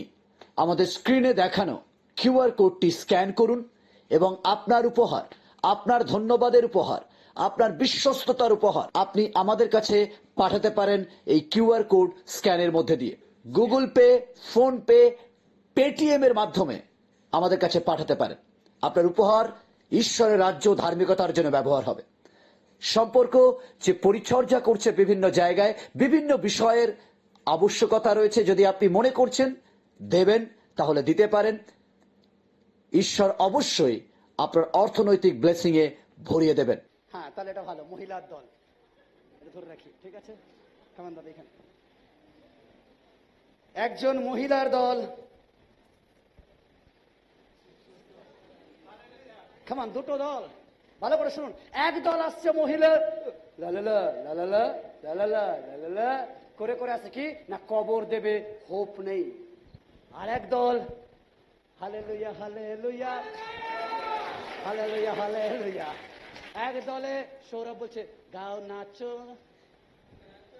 আমাদের স্ক্রিনে দেখানো কিউআর কোডটি স্ক্যান করুন এবং আপনার উপহার, আপনার ধন্যবাদের উপহার, আপনার বিশ্বস্ততার উপহার আপনি আমাদের কাছে পাঠাতে পারেন এই কিউআর কোড স্ক্যানের মধ্যে দিয়ে। Google pay, phone pay, Paytm এর মাধ্যমে আমাদের কাছে পাঠাতে পারেন। আপনার উপহার ঈশ্বরের রাজ্য ধার্মিকতার জন্য ব্যবহার হবে। সম্পর্ক যে পরিচর্যা করছে বিভিন্ন জায়গায়, বিভিন্ন বিষয়ের আবশ্যকতা রয়েছে, যদি আপনি মনে করছেন দেবেন, তাহলে দিতে পারেন। ঈশ্বর অবশ্যই আপনার অর্থনৈতিক ব্লেসিং এ ভরিয়ে দেবেন। হ্যাঁ, তাহলে এটা ভালো। মহিলার দল এটা ধরে রাখি, ঠিক আছে? কেমন দাদা, এখানে একজন মহিলার দল, কেমন দুটো দল, ভালো করে শুনুন। এক দল আসছে মহিলা, লালালা লালালা লালালা লালালা করে করে আছে কি না, কবর দেবে, হোপ নেই। আর এক দল হালেলুয়া হালেলুয়া হালেলুয়া হালেলুয়া। এক দলে সৌরভ বলছে গাও নাচো,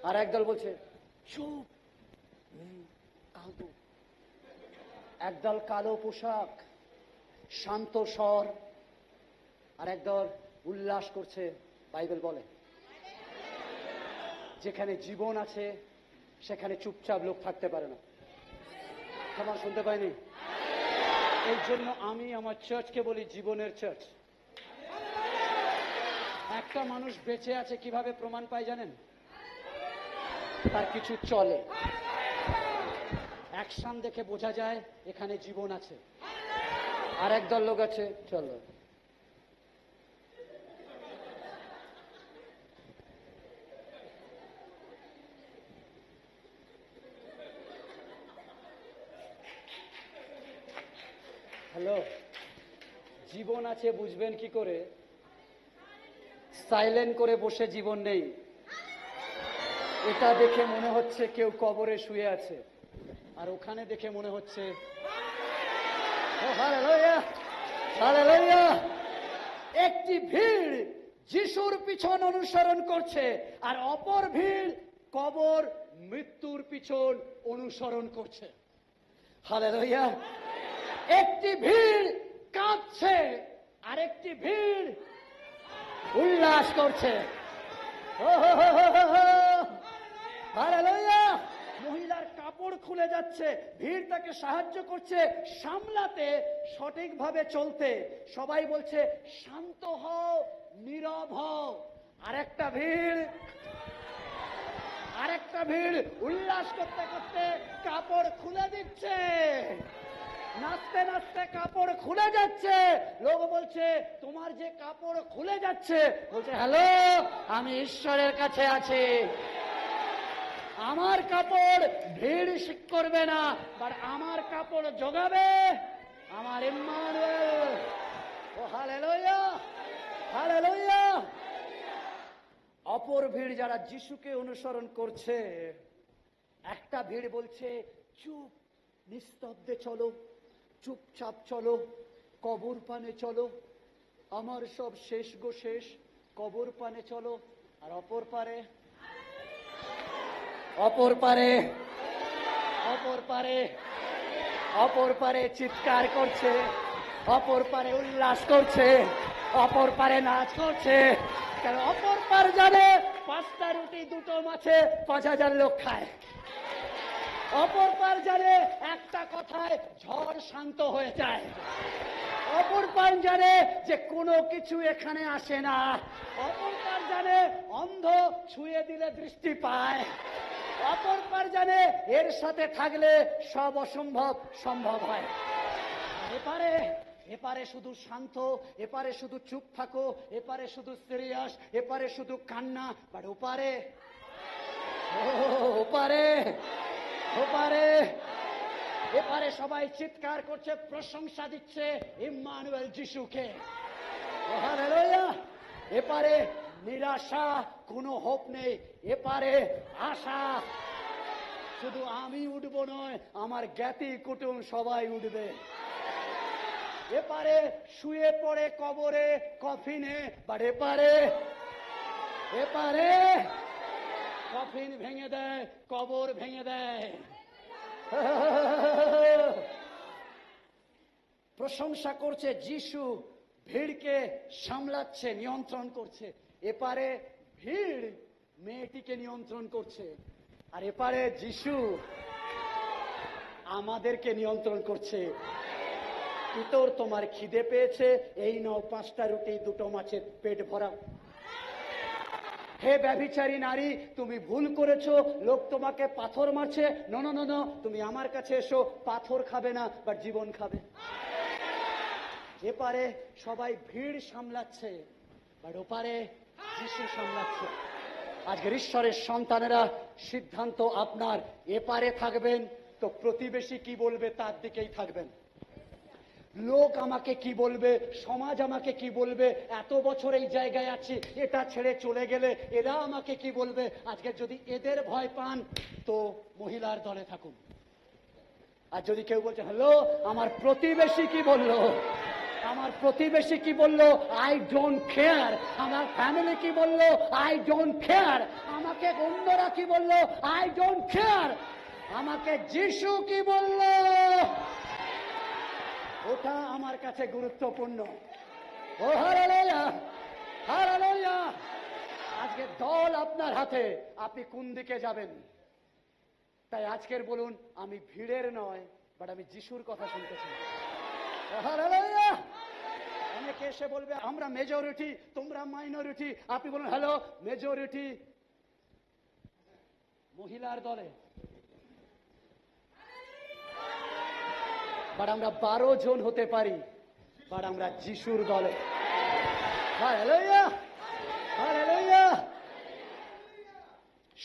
আর এক দল বলছে চুপ কাঁদো। একদল কালো পোশাক, শান্ত স্বর, আর একদল উল্লাস করছে। বাইবেল বলে যেখানে জীবন আছে সেখানে চুপচাপ লোক থাকতে পারে না। তোমার শুনতে পাইনি? এই জন্য আমি আমার চার্চকে বলি জীবনের চার্চ। একটা মানুষ বেঁচে আছে কিভাবে প্রমাণ পায় জানেন? তার কিছু চলে, অ্যাকশন দেখে বোঝা যায় এখানে জীবন আছে। আর একদল লোক আছে চলো হ্যালো, জীবন আছে বুঝবেন কি করে? সাইলেন্ট করে বসে জীবন নেই, এটা দেখে মনে হচ্ছে কেউ কবরে শুয়ে আছে, আর ওখানে দেখে মনে হচ্ছে একটি ভিড় যিশুর পিছন অনুসরণ করছে, আর অপর ভিড় কবর মৃত্যুর পিছন অনুসরণ করছে। হালেলুয়া। একটি ভিড় কাঁদছে, আরেকটি ভিড় উল্লাস করছে। হালেলুয়া। মহিলার কাপড় খুলে যাচ্ছে, ভিড় তাকে সাহায্য করছে সামলাতে, সঠিকভাবে চলতে। সবাই বলছে শান্ত হও, নীরব হও। আরেকটা ভিড় উল্লাস করতে করতে কাপড় খুলে দিচ্ছে, নাচতে নাচতে কাপড় খুলে যাচ্ছে। লোক বলছে তোমার যে কাপড় খুলে যাচ্ছে, বলছে হ্যালো, আমি ঈশ্বরের কাছে আছি। আমার কাপড় ভিড় করবে না, বাট আমার কাপড় জোগাবে আমার ইম্মানুয়েল। ও হালেলুয়া, হালেলুয়া। অপর ভিড় যারা যিশুকে অনুসরণ করছে, একটা ভিড় বলছে চুপ, নিস্তব্ধে চলো, চুপচাপ চলো, কবর পানে চলো, আমার সব শেষ গো শেষ, কবর পানে চলো। আর অপর পারে চিৎকার করছে, অপর পারে উল্লাস করছে, অপর পারে নাচ করছে। কারণ অপর পার জানে 5টা রুটি 2টো মাছে 5000 লোক খায়। অপর পার জানে একটা কথায় ঝড় শান্ত হয়ে যায়। অপর পার জানে যে কোনো কিছু এখানে আসে না। অপর পার জানে অন্ধ ছুঁয়ে দিলে দৃষ্টি পায়। অপর পার জানে এর সাথে থাকলে সব অসম্ভব সম্ভব হয়। এপারে এপারে শুধু শান্ত, এপারে শুধু চুপ থাকো, এপারে শুধু সিরিয়াস, এপারে শুধু কান্না। বাট ওপারে, ওপারে ওপারে এপারে সবাই চিৎকার করছে, প্রশংসা দিচ্ছে ইম্মানুয়েল যিশুকে। হালেলুয়া। এপারে নিরাশা, কোনো হোপ নেই। এপারে আশা। শুধু আমি উঠবো নয়, আমার জ্ঞাতি কুটুম সবাই উঠবে। এপারে শুয়ে পড়ে কবরে কফিনে, বাট এপারে এপারে কফিন ভেঙে দেয়, কবর ভেঙে দেয়। প্রশংসা করছে যিশু, ভিড়কে সামলাচ্ছে, নিয়ন্ত্রণ করছে। এপারে ভিড় মেয়েটিকে নিয়ন্ত্রণ করছে, আর এপারে যিশু আমাদেরকে নিয়ন্ত্রণ করছে। পিতর, তোমার খিদে পেয়েছে, এই নাও 5টা রুটি 2টো মাছের পেট ভরা। হে ব্যভিচারী নারী, তুমি ভুল করেছো, লোক তোমাকে পাথর মারছে। নো নো নো নো, তুমি আমার কাছে এসো, পাথর খাবে না, বাট জীবন খাবে। এপারে সবাই ভিড় সামলাচ্ছে, বাট ওপারে যিশু সামলাচ্ছে। আজকের ঈশ্বরের সন্তানেরা, সিদ্ধান্ত আপনার। এপারে থাকবেন তো প্রতিবেশী কি বলবে তার দিকেই থাকবেন। লোক আমাকে কি বলবে, সমাজ আমাকে কি বলবে, এত বছর এই জায়গায় আছি, এটা ছেড়ে চলে গেলে এরা আমাকে কি বলবে। আজকে যদি এদের ভয় পান তো মহিলার দলে থাকুন। আর যদি কেউ বলছে হ্যালো, আমার প্রতিবেশী কি বললো, আমার প্রতিবেশী কি বললো, আই ডোন্ট কেয়ার। আমার ফ্যামিলি কি বললো, আই ডোন্ট কেয়ার। আমাকে অন্যরা কি বললো, আই ডোন্ট কেয়ার। আমাকে যিশু কি বললো, ওটা আমার কাছে গুরুত্বপূর্ণ। ও হালেলুয়া, হালেলুয়া। আজকে দল আপনার হাতে, আপনি কোন দিকে যাবেন। তাই আজকের বলুন, আমি ভিড়ের নয়, বাট আমি যিশুর কথা শুনতে চাই। হালেলুয়া। অনেকে এসে বলবে আমরা মেজরিটি, তোমরা মাইনরিটি। আপনি বলুন হ্যালো, মেজরিটি মহিলার দলে, বাট আমরা 12 জন হতে পারি, বাট আমরা যিশুর দলে। Hallelujah, hallelujah.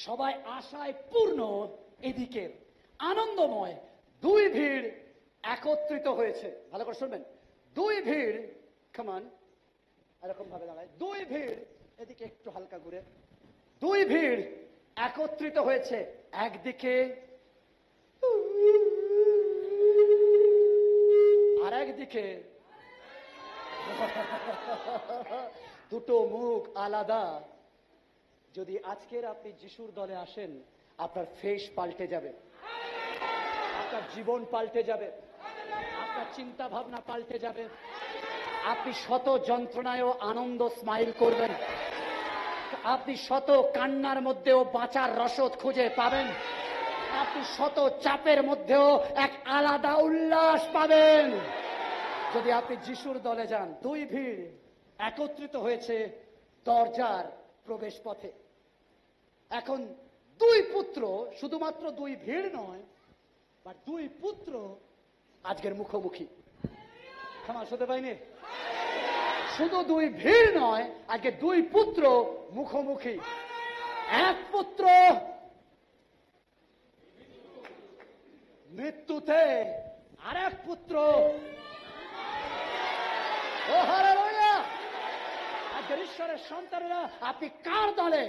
সবাই আশায় পূর্ণ, এদিকে আনন্দময়। 2 ভিড় একত্রিত হয়েছে। ভালো করে শুনবেন, 2 ভিড়, কামান এরকম ভাবে দাঁড়ায়। 2 ভিড়, এদিকে একটু হালকা ঘুরে। 2 ভিড় একত্রিত হয়েছে। একদিকে আর একদিকে দুটো মুখ আলাদা। যদি আজকের আপনি যিশুর দলে আসেন, আপনার ফেস পাল্টে যাবে, আপনার জীবন পাল্টে যাবে, আপনার চিন্তা ভাবনা পাল্টে যাবে। আপনি শত যন্ত্রণায়ও আনন্দ স্মাইল করবেন। আপনি শত কান্নার মধ্যেও বাঁচার রসদ খুঁজে পাবেন। আপনি শত চাপের মধ্যেও এক আলাদা উল্লাস পাবেন যদি আপনি যিশুর দলে যান। 2 ভিড় একত্রিত হয়েছে দরজার প্রবেশ পথে। এখন 2 পুত্র, শুধুমাত্র 2 ভিড় নয়, বাট 2 পুত্র আজকের মুখোমুখি। ক্ষমা শুনতে পাইনি, শুধু 2 ভিড় নয়, আজকে 2 পুত্র মুখোমুখি। এক পুত্র মৃত্যুতে, আর এক পুত্র। ও হালেলুয়া। আজকের ঈশ্বরের সন্তানেরা, আপনি কার দলে?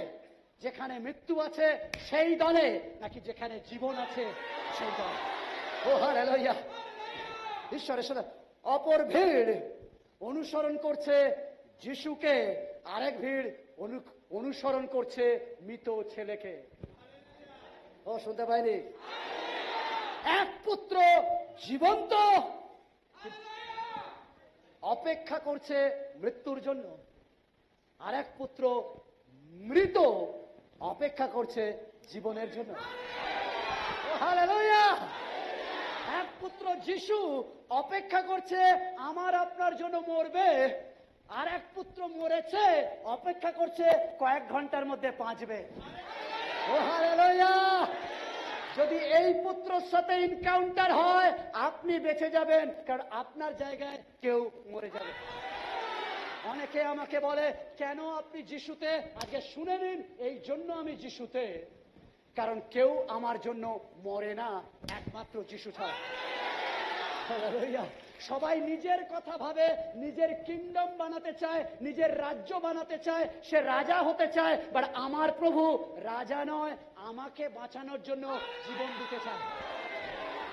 যেখানে মৃত্যু আছে সেই দলে, নাকি যেখানে জীবন আছে সেই দলে? ও হালেলুয়া। ঈশ্বরের সাথে অপর ভিড় অনুসরণ করছে যিশুকে, আরেক ভিড় অনুসরণ করছে মৃত ছেলেকে। ও শুনতে পাইনি? এক পুত্র জীবন্ত, অপেক্ষা করছে মৃত্যুর জন্য, আর এক পুত্র মৃত, অপেক্ষা করছে জীবনের জন্য। হালেলুয়া। এক পুত্র যিশু অপেক্ষা করছে আমার আপনার জন্য মরবে, আর এক পুত্র মরেছে অপেক্ষা করছে কয়েক ঘন্টার মধ্যে বাঁচবে। ও হালেলুয়া। যদি এই পুত্রের সাথে এনকাউন্টার হয় আপনি বেঁচে যাবেন, কারণ আপনার জায়গায় কেউ মরে যাবে। অনেকে আমাকে বলে কেন আপনি যিশুতে? আজকে শুনে নিন, এই জন্য আমি যিশুতে, কারণ কেউ আমার জন্য মরে না একমাত্র যিশু ছাড়া। হালেলুয়া। সবাই নিজের কথা ভাবে, নিজের কিংডম বানাতে চায়, নিজের রাজ্য বানাতে চায়, সে রাজা হতে চায়, বাট আমার প্রভু রাজা নয়, আমাকে বাঁচানোর জন্য জীবন দিতে চায়।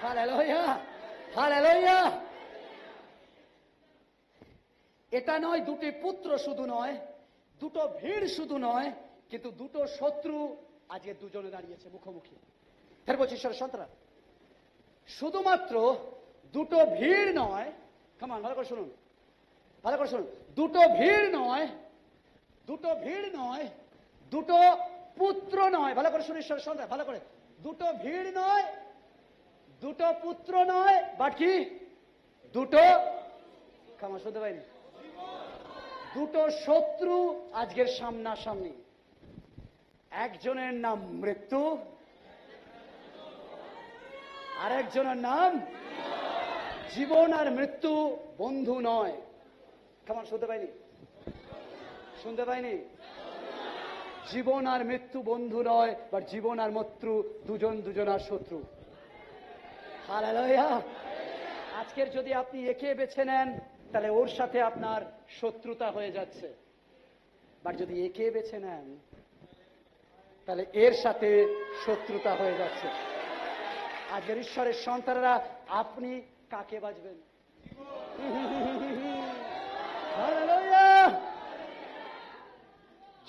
Hallelujah, hallelujah. এটা নয় দুটি পুত্র শুধু নয়, দুটো ভিড় শুধু নয়, কিন্তু দুটো শত্রু আজকে দুজনে দাঁড়িয়েছে মুখোমুখি। ফের বলছি ঈশ্বরের সন্তান, শুধুমাত্র দুটো ভিড় নয়, কামান ভালো করে শুনুন, ভালো করে শুনুন, দুটো ভিড় নয়, দুটো ভিড় নয়, দুটো পুত্র নয়, ভালো করে শুনুন ঈশ্বরের সন্তান, ভালো করে, দুটো ভিড় নয়, দুটো পুত্র নয়, বাট কি দুটো, কামান শুনতে পাইনি, দুটো শত্রু আজকের সামনাসামনি। একজনের নাম মৃত্যু, আরেকজনের নাম জীবন। আর মৃত্যু বন্ধু নয়। কেমন শুনতে পাইনি? শুনতে পাইনি? জীবন আর মৃত্যু বন্ধু নয়, বাট জীবন আর মৃত্যু দুজন দুজনার শত্রু। হালেলুয়া। আজকের যদি আপনি একে বেছে নেন তাহলে ওর সাথে আপনার শত্রুতা হয়ে যাচ্ছে, বাট যদি একে বেছে নেন তাহলে এর সাথে শত্রুতা হয়ে যাচ্ছে। আজকের ঈশ্বরের সন্তানেরা, আপনি কাকে বাঁচবেন?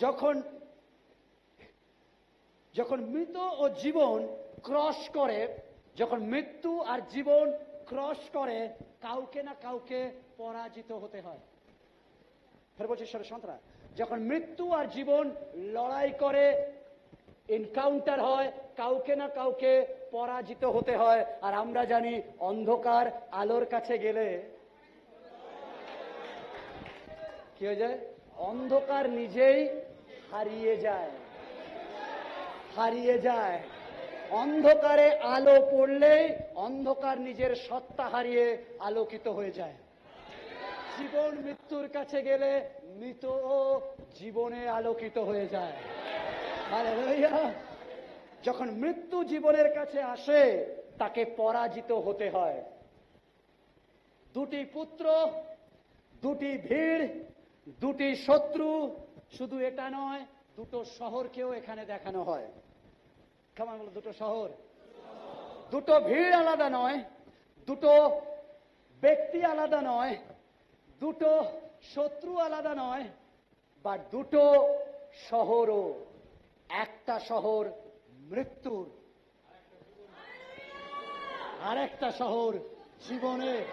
যখন যখন মৃত্যু ও জীবন ক্রস করে, যখন মৃত্যু আর জীবন ক্রস করে, কাউকে না কাউকে পরাজিত হতে হয়। ফের বলছি ঈশ্বরের সন্তানেরা, যখন মৃত্যু আর জীবন লড়াই করে, এনকাউন্টার হয়, কাউকে না কাউকে পরাজিত হতে হয়। আর আমরা জানি অন্ধকার আলোর কাছে গেলে কি হয়ে যায়? অন্ধকার নিজেই হারিয়ে যায়, হারিয়ে যায়। অন্ধকারে আলো পড়লেই অন্ধকার নিজের সত্তা হারিয়ে আলোকিত হয়ে যায়। জীবন মৃত্যুর কাছে গেলে মৃত ও জীবনে আলোকিত হয়ে যায়। হালেলুয়া। যখন মৃত্যু জীবনের কাছে আসে তাকে পরাজিত হতে হয়। দুটি পুত্র, দুটি ভিড়, দুটি শত্রু, শুধু এটা নয়, দুটো শহরকেও এখানে দেখানো হয়। কেমন বলো? দুটো শহর, দুটো ভিড় আলাদা নয়, দুটো ব্যক্তি আলাদা নয়, দুটো শত্রু আলাদা নয়, বা দুটো শহরও। একটা শহর মৃত্যুর, আরেকটা শহর জীবনের।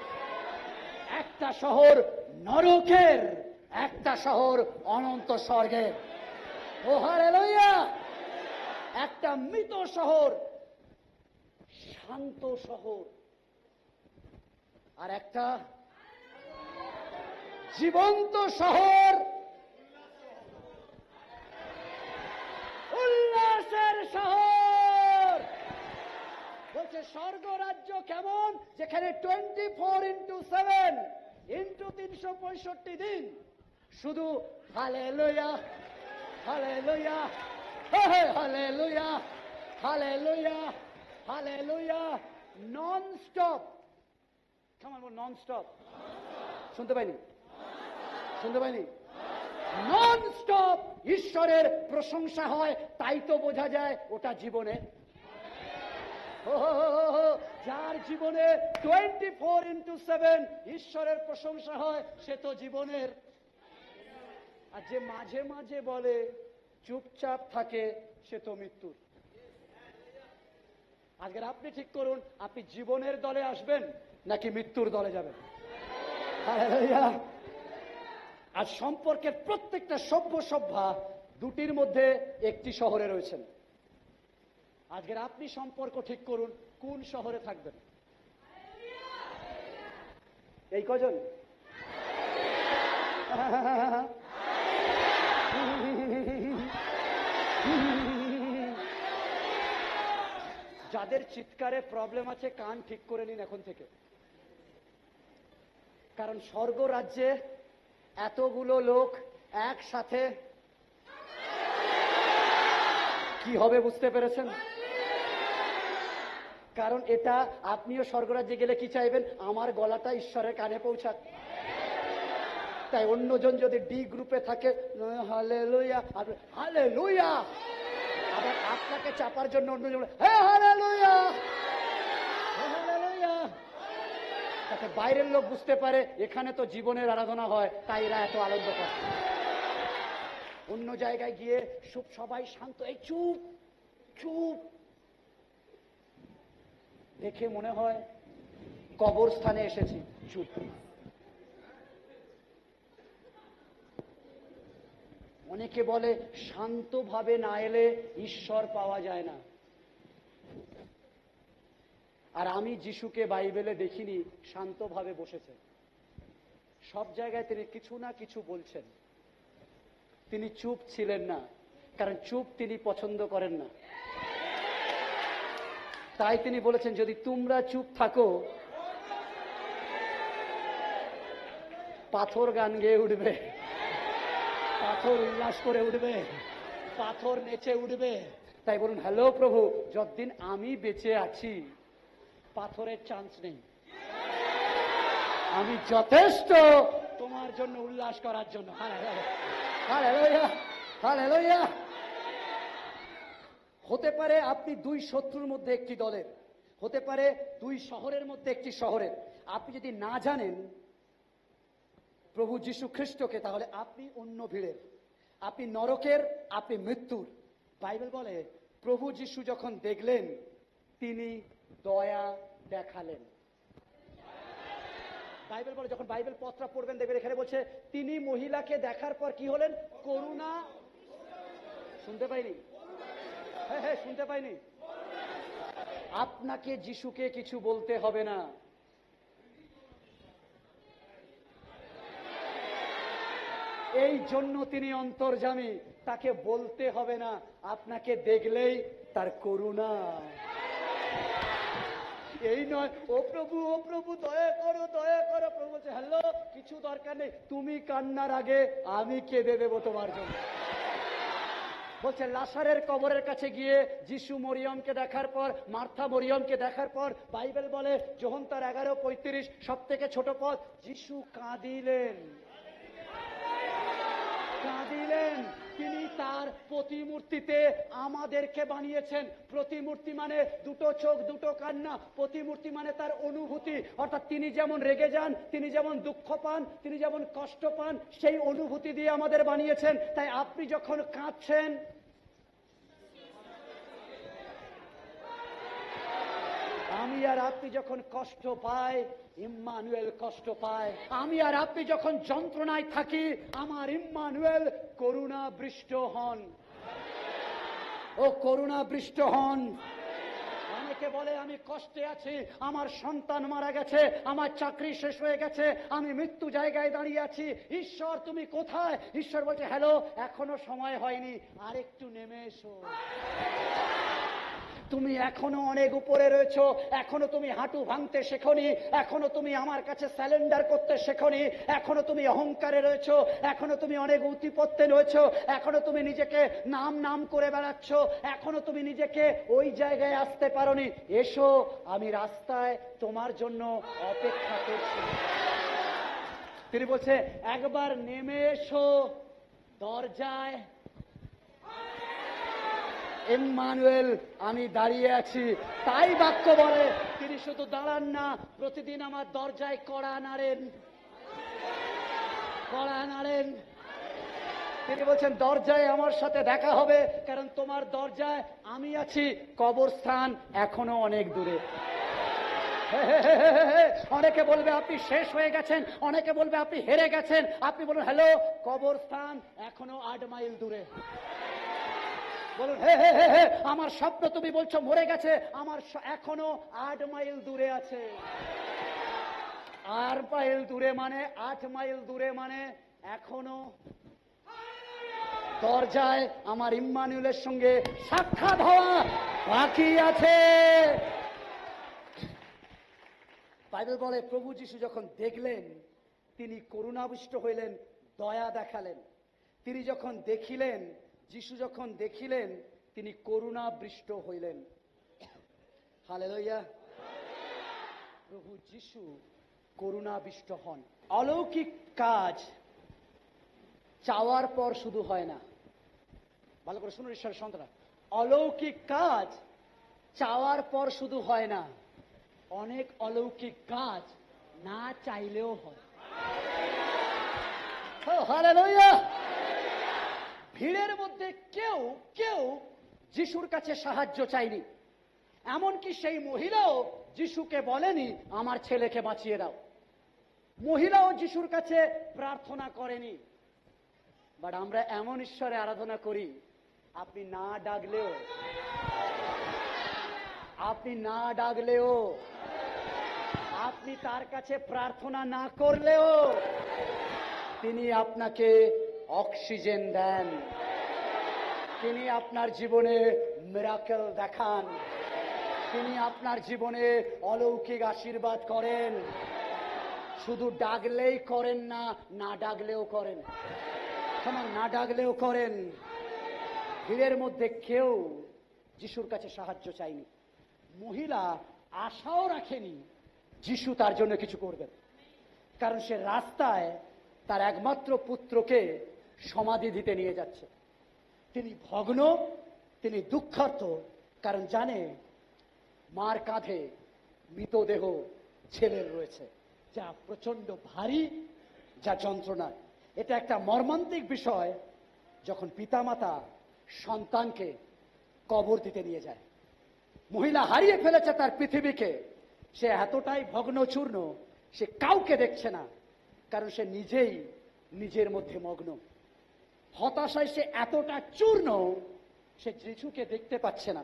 একটা শহর নরকের, একটা শহর অনন্ত স্বর্গের। ও হালেলুয়া। একটা মৃত শহর শান্ত শহর, আর একটা জীবন্ত শহর, উল্লাসের শহর। বলছে স্বর্গ রাজ্য কেমন? যেখানে 24x7 ইন্টু 365 দিন শুধু hallelujah, hallelujah, hallelujah, hallelujah, hallelujah, non stop. কেমন বল? Non stop. শুনতে পাইনি? শুনতে পাইনি? নন স্টপ ঈশ্বরের প্রশংসা হয়, তাই তো বোঝা যায় ওটা জীবনে। যার জীবনে 24x7 ঈশ্বরের প্রশংসা হয়, সে তো জীবনের। আর যে মাঝে মাঝে বলে, চুপচাপ থাকে, সে তো মৃত্যুর। আজকের আপনি ঠিক করুন, আপনি জীবনের দলে আসবেন নাকি মৃত্যুর দলে যাবেন। আর সম্পর্কের প্রত্যেকটা সভ্যা দুটির মধ্যে একটি শহরে রয়েছেন। আজকের আপনি সম্পর্ক ঠিক করুন, কোন শহরে থাকবেন? এই কজন? যাদের চিৎকারে প্রবলেম আছে কান ঠিক করে নিন এখন থেকে, কারণ স্বর্গ রাজ্যে এতগুলো লোক একসাথে কি হবে বুঝতে পেরেছেন? কারণ এটা আপনিও স্বর্গরাজ্যে গেলে কি চাইবেন? আমার গলাটা ঈশ্বরের কানে পৌঁছাক। তাই অন্যজন যদি ডি গ্রুপে থাকে হালেলুয়া হালেলুয়া, আবার আপনাকে চাপার জন্য অন্যজন হে হালেলুয়া হালেলুয়া, তাতে বাইরের লোক বুঝতে পারে এখানে তো জীবনের আরাধনা হয়, তাই এরা এত আনন্দ পাচ্ছে। অন্য জায়গায় গিয়ে সবাই শান্ত, এই চুপ চুপ, দেখে মনে হয় কবরস্থানে এসেছি, চুপ। অনেকে বলে শান্তভাবে না এলে ঈশ্বর পাওয়া যায় না, আর আমি যিশুকে বাইবেলে দেখিনি শান্তভাবে বসেছে। সব জায়গায় তিনি কিছু না কিছু বলছেন, তিনি চুপ ছিলেন না, কারণ চুপ তিনি পছন্দ করেন না। তাই তিনি বলেছেন যদি তোমরা চুপ থাকো পাথর গান গেয়ে উঠবে, পাথর উল্লাস করে উঠবে, পাথর নেচে উঠবে। তাই বলুন হ্যালো প্রভু, যতদিন আমি বেঁচে আছি পাথরের চান্স নেই, আমি যথেষ্ট তোমার জন্য উল্লাস করার জন্য। Hallelujah hallelujah. হতে পারে আপনি দুই শত্রুর মধ্যে একটি দলের, হতে পারে দুই শহরের মধ্যে একটি শহরের। আপনি যদি না জানেন প্রভু যীশু খ্রিস্টকে, তাহলে আপনি অন্য ভিড়ের, আপনি নরকের, আপনি মৃত্যুর। বাইবেল বলে প্রভু যীশু যখন দেখলেন তিনি দয়া দেখালেন। বাইবেল বলে, যখন বাইবেল পত্রা পড়বেন দেখবেন এখানে বলছে তিনি মহিলাকে দেখার পর কি হলেন? করুণা। শুনতে পাইনি? হ্যাঁ হ্যাঁ শুনতে পাইনি। আপনাকে যিশুকে কিছু বলতে হবে না, এই জন্য তিনি অন্তর্যামী, তাকে বলতে হবে না, আপনাকে দেখলেই তার করুণা। এই নয় ও প্রভু দয়া করো দয়া করো। প্রভু বলছে হ্যালো, কিছু দরকার নেই, তুমি কান্নার আগে আমি কেঁদে দেবো তোমার জন্য। বলছে লাসারের কবরের কাছে গিয়ে যিশু মরিয়মকে দেখার পর, মার্থা মরিয়মকে দেখার পর, বাইবেল বলে যখন তার 11:35 সব থেকে ছোট পদ, যিশু কাঁদিলেন। কাঁদিলেন। তিনি তার প্রতিমূর্তিতে আমাদেরকে বানিয়েছেন। প্রতিমূর্তি মানে দুটো চোখ দুটো কান না, প্রতিমূর্তি মানে তার অনুভূতি। অর্থাৎ তিনি যেমন রেগে যান, তিনি যেমন দুঃখ পান, তিনি যেমন কষ্ট পান, সেই অনুভূতি দিয়ে আমাদের বানিয়েছেন। তাই আপনি যখন কাঁদছেন, আমি আর আপনি যখন কষ্ট পাই, ইম্মানুয়েল কষ্ট পায়। আমি আর আপনি যখন যন্ত্রণায় থাকি, আমার ইম্মানুয়েল করুণা বৃষ্ট হন। ও করুণা বৃষ্ট হন। অনেকে বলে আমি কষ্টে আছি, আমার সন্তান মারা গেছে, আমার চাকরি শেষ হয়ে গেছে, আমি মৃত্যু জায়গায় দাঁড়িয়ে আছি, ঈশ্বর তুমি কোথায়? ঈশ্বর বলছে হ্যালো, এখনো সময় হয়নি, আর একটু নেমে এসো। তুমি এখনো অনেক উপরে রয়েছো, এখনো তুমি হাঁটু ভাঙতে শেখনি, এখনো তুমি আমার কাছে স্যালেন্ডার করতে শেখনি, এখনো তুমি অহংকারে রয়েছো, এখনো তুমি অনেক উতিপত্তে রয়েছো, এখনো তুমি নিজেকে নাম করে বেড়াচ্ছ, এখনো তুমি নিজেকে ওই জায়গায় আসতে পারোনি। এসো, আমি রাস্তায় তোমার জন্য অপেক্ষা করছি। তিনি বলছে একবার নেমে এসো দরজায়। ইম্মানুয়েল, আমি দাঁড়িয়ে আছি। তাই বাক্য বলে তিনি শুধু দাঁড়ান না, প্রতিদিন আমার দরজায় কড়া নাড়েন, কড়া নাড়েন। তিনি বলছেন দরজায় আমার সাথে দেখা হবে, কারণ তোমার দরজায় আমি আছি, কবরস্থান এখনো অনেক দূরে। অনেকে বলবে আপনি শেষ হয়ে গেছেন, অনেকে বলবে আপনি হেরে গেছেন। আপনি বলুন হ্যালো, কবরস্থান এখনো 8 মাইল দূরে। বলুন, হে হে হে হে, আমার স্বপ্ন তুমি বলছো মরে গেছে, আমার এখনো 8 মাইল দূরে আছে। 8 মাইল দূরে মানে 8 মাইল দূরে মানে এখনো দরজায় আমার ইম্মানুয়েলের সঙ্গে সাক্ষাৎ হওয়া বাকি আছে। বাইবেল বলে প্রভু যিশু যখন দেখলেন, তিনি করুণাবিষ্ট হইলেন, দয়া দেখালেন। তিনি যখন দেখিলেন, যিশু যখন দেখিলেন, তিনি করুণাবৃষ্ট হইলেন। হালেলুয়া। প্রভু যিশু করুণাবিষ্ট হন। অলৌকিক কাজ চাওয়ার পর শুধু হয় না। ভালো করে শুনুন ঈশ্বরের সন্তানরা, অলৌকিক কাজ চাওয়ার পর শুধু হয় না, অনেক অলৌকিক কাজ না চাইলেও হয়। হালেলুয়া। ভিড়ের মধ্যে কেউ কেউ যিশুর কাছে সাহায্য চাইনি, এমনকি সেই মহিলাও যিশুকে বলেনি আমার ছেলেকে বাঁচিয়ে দাও। মহিলাও যিশুর কাছে প্রার্থনা করেনি। বাট আমরা এমন ঈশ্বরে আরাধনা করি, আপনি না ডাকলেও, আপনি না ডাকলেও, আপনি তার কাছে প্রার্থনা না করলেও তিনি আপনাকে অক্সিজেন দেন, তিনি আপনার জীবনে মিরাকেল দেখান, তিনি আপনার জীবনে অলৌকিক আশীর্বাদ করেন। শুধু ডাকলেই করেন না, না ডাকলেও করেন। না ডাকলেও করেন। ভিড়ের মধ্যে কেউ যিশুর কাছে সাহায্য চাইনি, মহিলা আশাও রাখেনি যিশু তার জন্য কিছু করবেন, কারণ সে রাস্তায় তার একমাত্র পুত্রকে সমাধি দিতে নিয়ে যাচ্ছে। তিনি ভগ্ন, তিনি দুঃখার্ত, কারণ জানে মার কাঁধে মৃতদেহ ছেলের রয়েছে, যা প্রচন্ড ভারী, যা যন্ত্রণা। এটা একটা মর্মান্তিক বিষয় যখন পিতামাতা সন্তানকে কবর দিতে নিয়ে যায়। মহিলা হারিয়ে ফেলেছে তার পৃথিবীকে, সে এতটাই ভগ্নচূর্ণ, সে কাউকে দেখছে না, কারণ সে নিজেই নিজের মধ্যে মগ্ন। হতাশায় সে এতটা চূর্ণ, সে যিশুকে দেখতে পাচ্ছে না।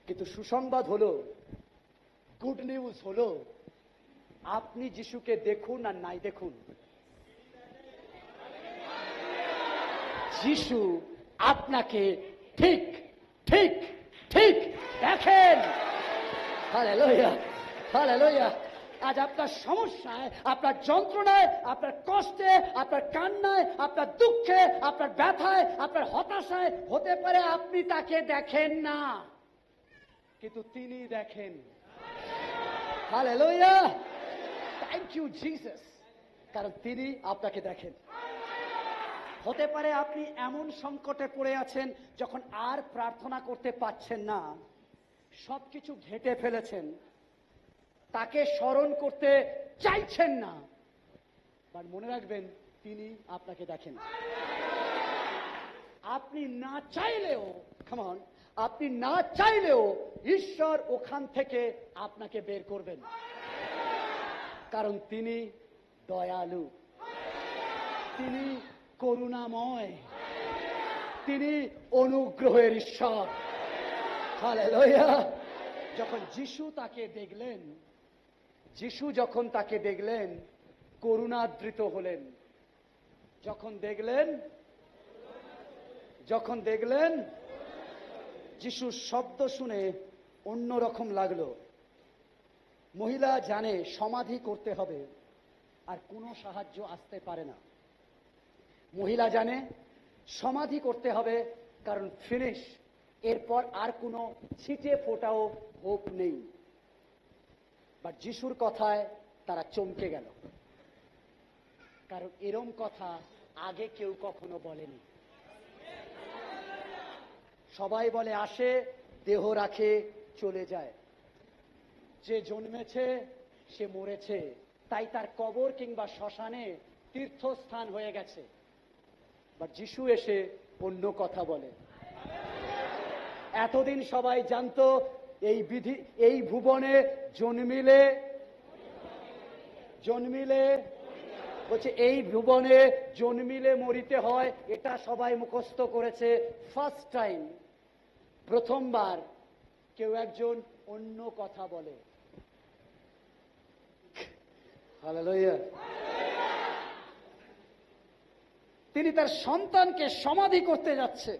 কিন্তু সুসংবাদ হলো, গুড নিউজ হলো, আপনি যিশুকে দেখুন আর নাই দেখুন, যিশু আপনাকে ঠিক ঠিক ঠিক দেখেন। Hallelujah, hallelujah. আজ আপনার সমস্যায়, আপনার যন্ত্রণায়, আপনার কষ্টে, আপনার কান্নায়, আপনার দুঃখে, আপনার ব্যথায়, আপনার হতাশায় হতে পারে আপনি তাকে দেখেন না, কিন্তু তিনি দেখেন। হালেলুয়া, থ্যাংক ইউ জিসাস, কারণ তিনি আপনাকে দেখেন। হতে পারে আপনি এমন সংকটে পড়ে আছেন যখন আর প্রার্থনা করতে পারছেন না, সবকিছু ঘেঁটে ফেলেছেন, তাকে স্মরণ করতে চাইছেন না, বাট মনে রাখবেন তিনি আপনাকে দেখেন। আপনি না চাইলেও, কামন, আপনি না চাইলেও ঈশ্বর ওখান থেকে আপনাকে বের করবেন, কারণ তিনি দয়ালু, তিনি করুণাময়, তিনি অনুগ্রহের ঈশ্বর। হালেলুয়া। যখন যিশু তাকে দেখলেন, যিশু যখন তাকে দেখলেন, করুণাদৃত হলেন। যখন দেখলেন যিশুর শব্দ শুনে অন্যরকম লাগলো। মহিলা জানে সমাধি করতে হবে, আর কোনো সাহায্য আসতে পারে না। মহিলা জানে সমাধি করতে হবে, কারণ ফিনিশ, এরপর আর কোনো ছিটে ফোটাও হোপ নেই। বাট যিশুর কথায় তারা চমকে গেল, কারণ এরম কথা আগে কেউ কখনো বলেনি। সবাই বলে আসে, দেহ রাখে, চলে যায়। যে জন্মেছে সে মরেছে, তাই তার কবর কিংবা শ্মশানে তীর্থস্থান হয়ে গেছে। বাট যিশু এসে অন্য কথা বলে। এতদিন সবাই জানতো এই ভুবনে জন্মিলে বলছে, এই ভুবনে জন্মিলে মরিতে হয়, এটা সবাই মুখস্থ করেছে। ফার্স্ট টাইম প্রথমবার কেউ একজন অন্য কথা বলে। হালেলুয়া। তিনি তার সন্তানকে সমাধি করতে যাচ্ছে।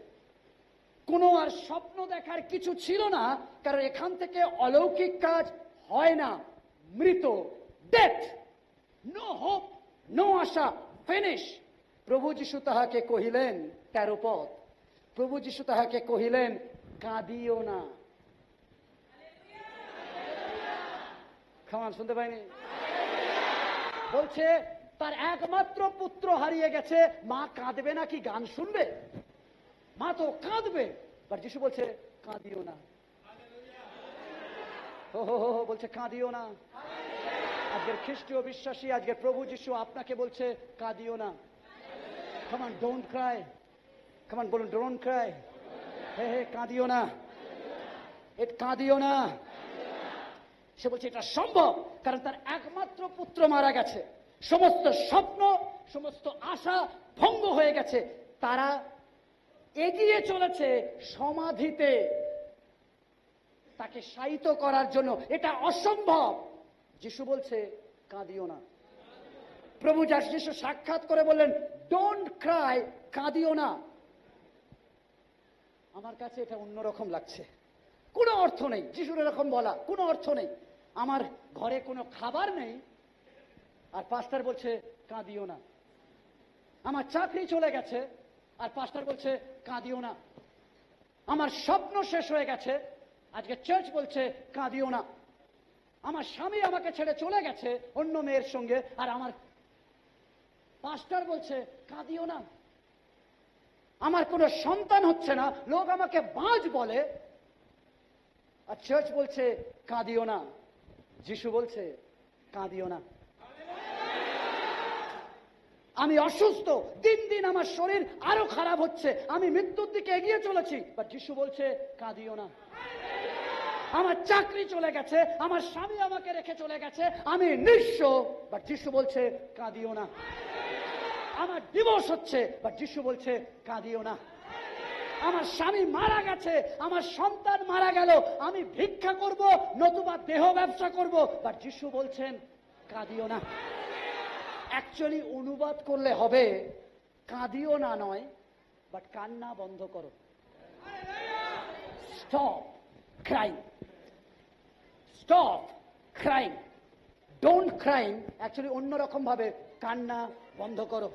কোনো আর স্বপ্ন দেখার কিছু ছিল না, কারণ এখান থেকে অলৌকিক কাজ হয় না। মৃত, ডেথ, নো হোপ, নো আশা, ফিনিশ। প্রভু যীশু তাহাকে কহিলেন, 13 পদ, প্রভু যীশু তাহাকে কহিলেন, কাঁদিও না। খামান শুনতে পাইনি? বলছে তার একমাত্র পুত্র হারিয়ে গেছে, মা কাঁদবে না কি গান শুনবে? মা তো কাঁদবে। বাট যিশু বলছে কাঁদিও না। বলছে কাঁদিও না। আজকের খ্রিস্টীয় বিশ্বাসী, আজকের প্রভু যিশু আপনাকে বলছে কাঁদিও না। কামান, ডোন্ট ক্রাই। কামান বলুন, ডোন্ট ক্রাই। হে কাঁদিও না, কাঁদিও না। সে বলছে এটা সম্ভব, কারণ তার একমাত্র পুত্র মারা গেছে। সমস্ত স্বপ্ন, সমস্ত আশা ভঙ্গ হয়ে গেছে। তারা এগিয়ে চলেছে সমাধিতে তাকে শায়িত করার জন্য। এটা অসম্ভব। যিশু বলছে কাঁদিও না। প্রভু যিশু সাক্ষাৎ করে বললেন, ডোন্ট ক্রাই, কাঁদিও না। আমার কাছে এটা অন্যরকম লাগছে। কোনো অর্থ নেই যিশুর এরকম বলা, কোনো অর্থ নেই। আমার ঘরে কোনো খাবার নেই আর পাস্টার বলছে কাঁদিও না। আমার চাকরি চলে গেছে আর পাস্টার বলছে কাঁদিও না। আমার স্বপ্ন শেষ হয়ে গেছে, আজকে চার্চ বলছে কাঁদিও না। আমার স্বামী আমাকে ছেড়ে চলে গেছে অন্য মেয়ের সঙ্গে, আর আমার পাস্টার বলছে কাঁদিও না। আমার কোনো সন্তান হচ্ছে না, লোক আমাকে বাজ বলে, আর চার্চ বলছে কাঁদিও না। যিশু বলছে কাঁদিও না। আমি অসুস্থ, দিন দিন আমার শরীর আরো খারাপ হচ্ছে, আমি মৃত্যুর দিকে এগিয়ে চলেছি, বাট যিশু বলছে কাঁদিও না। আমার চাকরি চলে গেছে, আমার স্বামী আমাকে রেখে চলে গেছে, আমি নিঃস্ব, বাট যিশু বলছে কাঁদিও না। আমার ডিভোর্স হচ্ছে, বাট যিশু বলছে কাঁদিও না। আমার স্বামী মারা গেছে, আমার সন্তান মারা গেল, আমি ভিক্ষা করব নতুবা দেহ ব্যবসা করব, বাট যিশু বলছেন কাঁদিও না। অ্যাকচুয়ালি অনুবাদ করলে হবে কাঁদিও না নয়, বাট কান্না বন্ধ করো। Stop crying, stop crying, don't crying. Actually অন্যরকম ভাবে কান্না বন্ধ করো।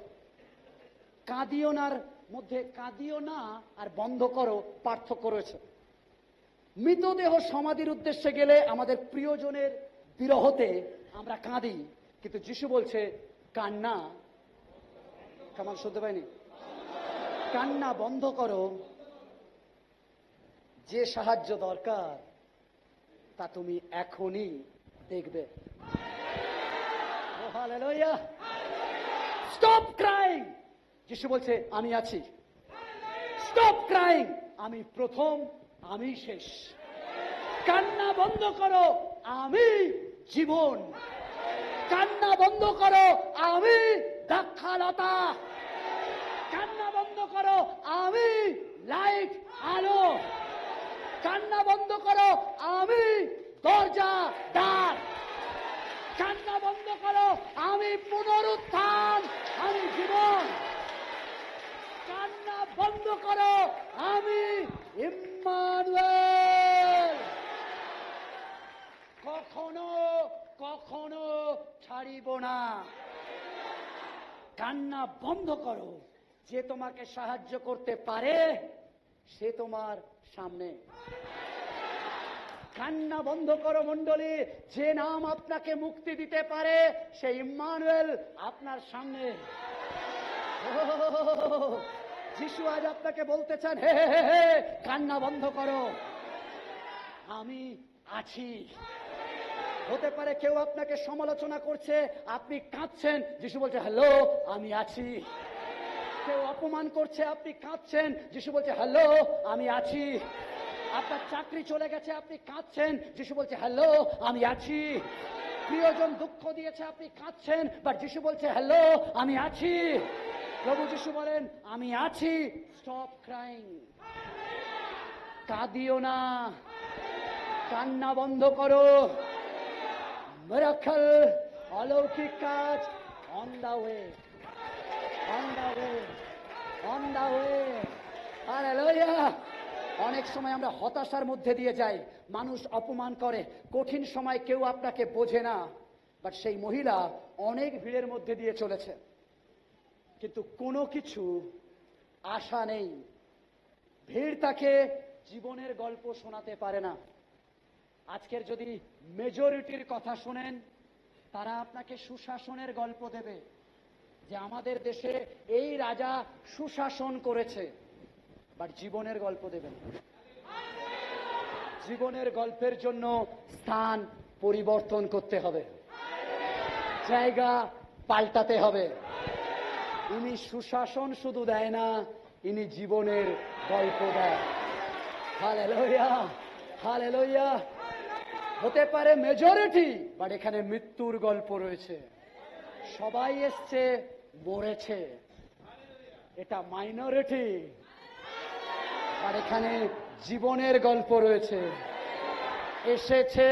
কাঁদিও নার মধ্যে কাঁদিও না আর বন্ধ করো পার্থক্য রয়েছে। মৃতদেহ সমাধির উদ্দেশ্যে গেলে আমাদের প্রিয়জনের বিরহতে আমরা কাঁদি, কিন্তু যিশু বলছে কান্না, কেমন শুনতে পাইনি? কান্না বন্ধ করো। যে সাহায্য দরকার তা তুমি এখনই দেখবে। হালেলুয়া। Stop crying. যিশু বলছে আমি আছি। স্টপ ক্রাইং, আমি প্রথম, আমি শেষ। কান্না বন্ধ করো, আমি জীবন। কান্না বন্ধ করো, আমি দাক্ষালতা। কান্না বন্ধ করো, আমি লাইট, আলো। কান্না বন্ধ করো, আমি দরজা, দ্বার। কান্না বন্ধ করো, আমি পুনরুত্থান, আমি জীবন। কান্না বন্ধ করো, আমি ইম্মানুয়েল। কখনো কখনো ছাড়িব না। কান্না বন্ধ করো। যে তোমাকে সাহায্য করতে পারে সে তোমার সামনে। কান্না বন্ধ করো মণ্ডলী। যে নাম আপনাকে মুক্তি দিতে পারে সে ইম্মানুয়েল আপনার সামনে। যিশু আজ আপনাকে বলতে চান, হে হে হে, কান্না বন্ধ করো, আমি আছি। হতে পারে কেউ আপনাকে সমালোচনা করছে, আপনি কাঁদছেন, যিশু বলছে হ্যালো, আমি আছি। কেউ অপমান করছে, আপনি কাঁদছেন, যিশু বলছে হ্যালো, আমি আছি। আপনার চাকরি চলে গেছে, আপনি কাঁদছেন, যিশু বলছে হ্যালো, আমি আছি। প্রিয়জন দুঃখ দিয়েছে, আপনি কাঁদছেন, বাট যিশু বলছে হ্যালো, আমি আছি। প্রভু যিশু বলেন আমি আছি। Stop crying. কাঁদিও না, কান্না বন্ধ করো। মিরাকল, অলৌকিক কাজ on the way, on the way, on the way. Hallelujah. অনেক সময় আমরা হতাশার মধ্যে দিয়ে যাই, মানুষ অপমান করে, কঠিন সময় কেউ আপনাকে বোঝে না। বাট সেই মহিলা অনেক ভিড়ের মধ্যে দিয়ে চলেছে, কিন্তু কোনো কিছু আশা নেই। ভিড় তাকে জীবনের গল্প শোনাতে পারে না। আজকের যদি মেজরিটির কথা শুনেন, তারা আপনাকে সুশাসনের গল্প দেবে, যে আমাদের দেশে এই রাজা সুশাসন করেছে, বাট জীবনের গল্প দেবেন। জীবনের গল্পের জন্য স্থান পরিবর্তন করতে হবে, জায়গা পাল্টাতে হবে। ইনি সুশাসন শুধু দেয় না, ইনি জীবনের গল্প দেয়। Hallelujah, hallelujah. হতে পারে মেজরিটি, বাট এখানে মৃত্যুর গল্প রয়েছে। সবাই এসছে, মরেছে। এটা মাইনরিটি, আর এখানে জীবনের গল্প রয়েছে। এসেছে,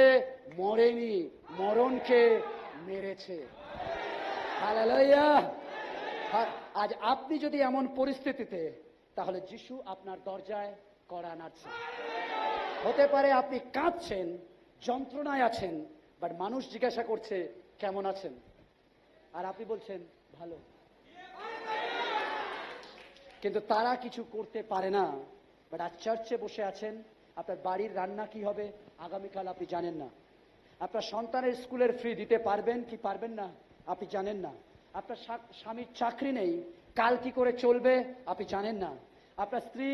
মরেনি, মরণকে মেরেছে। হালেলুয়া। আজ আপনি যদি এমন পরিস্থিতিতে, তাহলে যিশু আপনার দরজায় কড়া নাড়ছে। হতে পারে আপনি কাঁদছেন, যন্ত্রণায় আছেন, বাট মানুষ জিজ্ঞাসা করছে কেমন আছেন, আর আপনি বলছেন ভালো। কিন্তু তারা কিছু করতে পারে না। বাট আজ চার্চে বসে আছেন, আপনার বাড়ির রান্না কি হবে আগামীকাল আপনি জানেন না। আপনার সন্তানের স্কুলের ফি দিতে পারবেন কি পারবেন না আপনি জানেন না। আপনার স্বামীর চাকরি নেই, কাল কি করে চলবে আপনি জানেন না। আপনার স্ত্রী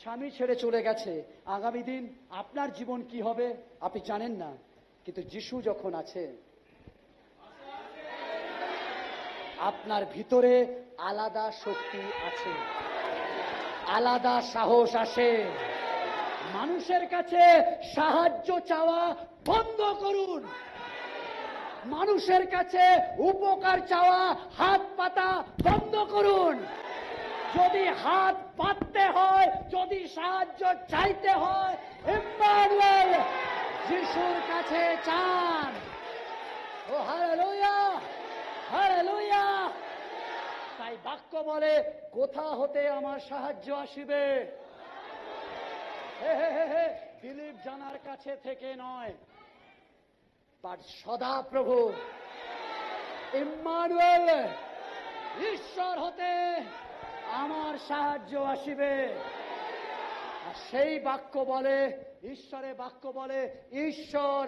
স্বামী ছেড়ে চলে গেছে, আগামী দিন আপনার জীবন কি হবে আপনি জানেন না। কিন্তু যিশু যখন আছে, আপনার ভিতরে আলাদা শক্তি আছে, আলাদা সাহস আসে। মানুষের কাছে সাহায্য চাওয়া বন্ধ করুন। মানুষের কাছে উপকার চাওয়া, হাত পাতা বন্ধ করুন। যদি হাত পাততে হয়, যদি সাহায্য চাইতে হয়, ইম্মানুয়েল যিশুর কাছে চান। ও হালেলুয়া, হালেলুয়া। তাই বাক্য বলে, কোথা হতে আমার সাহায্য আসিবে? দিলীপ জানার কাছে থেকে নয়, বাট সদা প্রভু ইম্মানুয়েল ঈশ্বর হতে আমার সাহায্য আসিবে। আর সেই বাক্য বলে, ঈশ্বরের বাক্য বলে, ঈশ্বর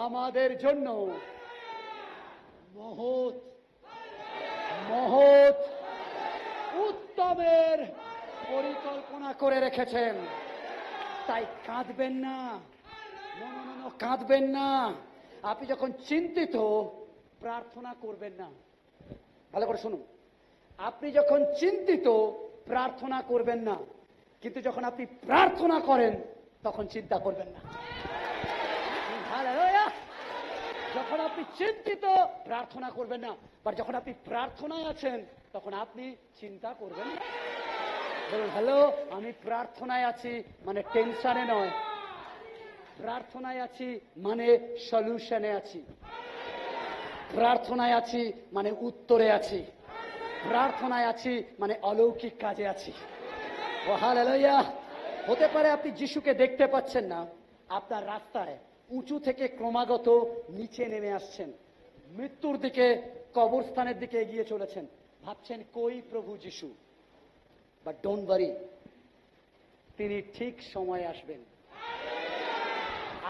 আমাদের জন্য মহৎ মহৎ উত্তমের পরিকল্পনা করে রেখেছেন। তাই কাঁদবেন না, কাঁদবেন না। আপনি যখন চিন্তিত, প্রার্থনা করবেন না। ভালো করে শুনুন, আপনি যখন চিন্তিত প্রার্থনা করবেন না, কিন্তু যখন আপনি প্রার্থনা করেন তখন চিন্তা করবেন না। যখন আপনি চিন্তিত প্রার্থনা করবেন না, বাট যখন আপনি প্রার্থনায় আছেন তখন আপনি চিন্তা করবেন না। বলুন, হ্যালো, আমি প্রার্থনায় আছি মানে টেনশনে নয়, প্রার্থনায় আছি মানে সলিউশনে আছি, প্রার্থনায় আছি মানে উত্তরে আছি, প্রার্থনায় আছি মানে অলৌকিক কাজে আছি। ও হালেলুয়া। হতে পারে আপনি যিশুকে দেখতে পাচ্ছেন না, আপনার রাস্তায় উঁচু থেকে ক্রমাগত নিচে নেমে আসছেন, মৃত্যুর দিকে, কবরস্থানের দিকে এগিয়ে চলেছেন, ভাবছেন কই প্রভু যিশু। বাট ডোন্ট ওয়ারি, তিনি ঠিক সময়ে আসবেন।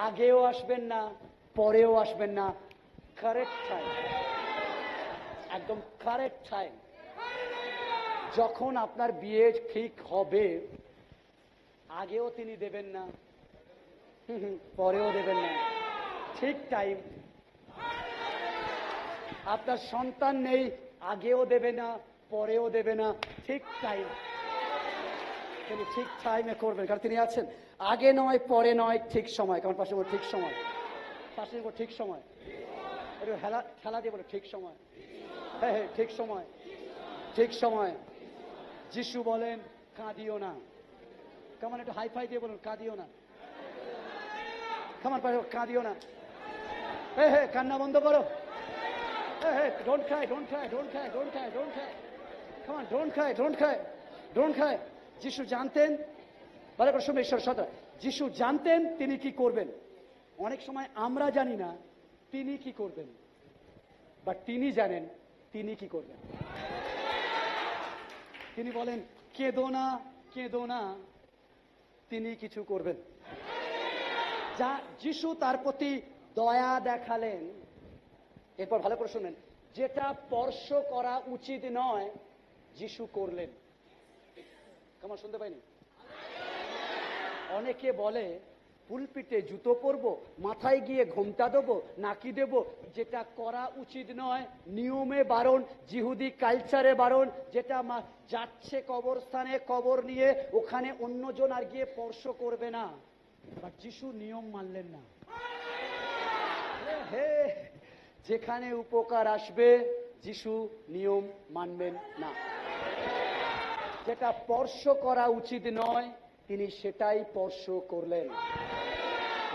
আগেও আসবেন না, পরেও আসবেন না, কারেক্ট টাইম, একদম কারেক্ট টাইম। যখন আপনার বিয়ে ঠিক হবে, আগেও তিনি দেবেন না, পরেও দেবেন না, ঠিক টাইম। আপনার সন্তান নেই, আগেও দেবে না, পরেও দেবে না, ঠিক টাইম। তিনি ঠিক টাইমে করবেন, কারণ তিনি আছেন। আগে নয়, পরে নয়, ঠিক সময়। কারণ পাশে ঠিক সময়, পাশে ঠিক সময়। একটু খেলা দিয়ে বলে ঠিক সময়। হ্যাঁ হ্যাঁ, ঠিক সময়, ঠিক সময়। যিশু বলেন, কাঁদিও না, কেমন একটু হাই ফাই দিয়ে বলুন, কাঁদিও না। কেমন কাঁদিও না। হে কান্না বন্ধ করো। হে don't cry, don't cry, don't cry, don't cry, don't cry. কেমন don't cry, don't cry, don't cry. যিশু জানতেন, ভালো করে শুনে ঈশ্বর সদা, যিশু জানতেন তিনি কি করবেন। অনেক সময় আমরা জানি না তিনি কি করবেন, বাট তিনি জানেন তিনি কি করবেন। তিনি বলেন কেঁদো না, কেঁদো না, তিনি কিছু করবেন। যা যিশু তার প্রতি দয়া দেখালেন, এরপর ভালো করে শুনেন, যেটা স্পর্শ করা উচিত নয় যিশু করলেন। কেমন শুনতে পাইনি? অনেকে বলে পুলপিটে জুতো পরবো, মাথায় গিয়ে ঘোমটা দেবো, নাকি দেবো, যেটা করা উচিত নয়, নিয়মে বারণ, জিহুদি কালচারে বারণ, যেটা যাচ্ছে কবরস্থানে কবর নিয়ে, ওখানে অন্যজন আর গিয়ে স্পর্শ করবে না। বাট যিশু নিয়ম মানলেন না। হে, যেখানে উপকার আসবে যিশু নিয়ম মানবেন না। যেটা স্পর্শ করা উচিত নয় তিনি সেটাই স্পর্শ করলেন।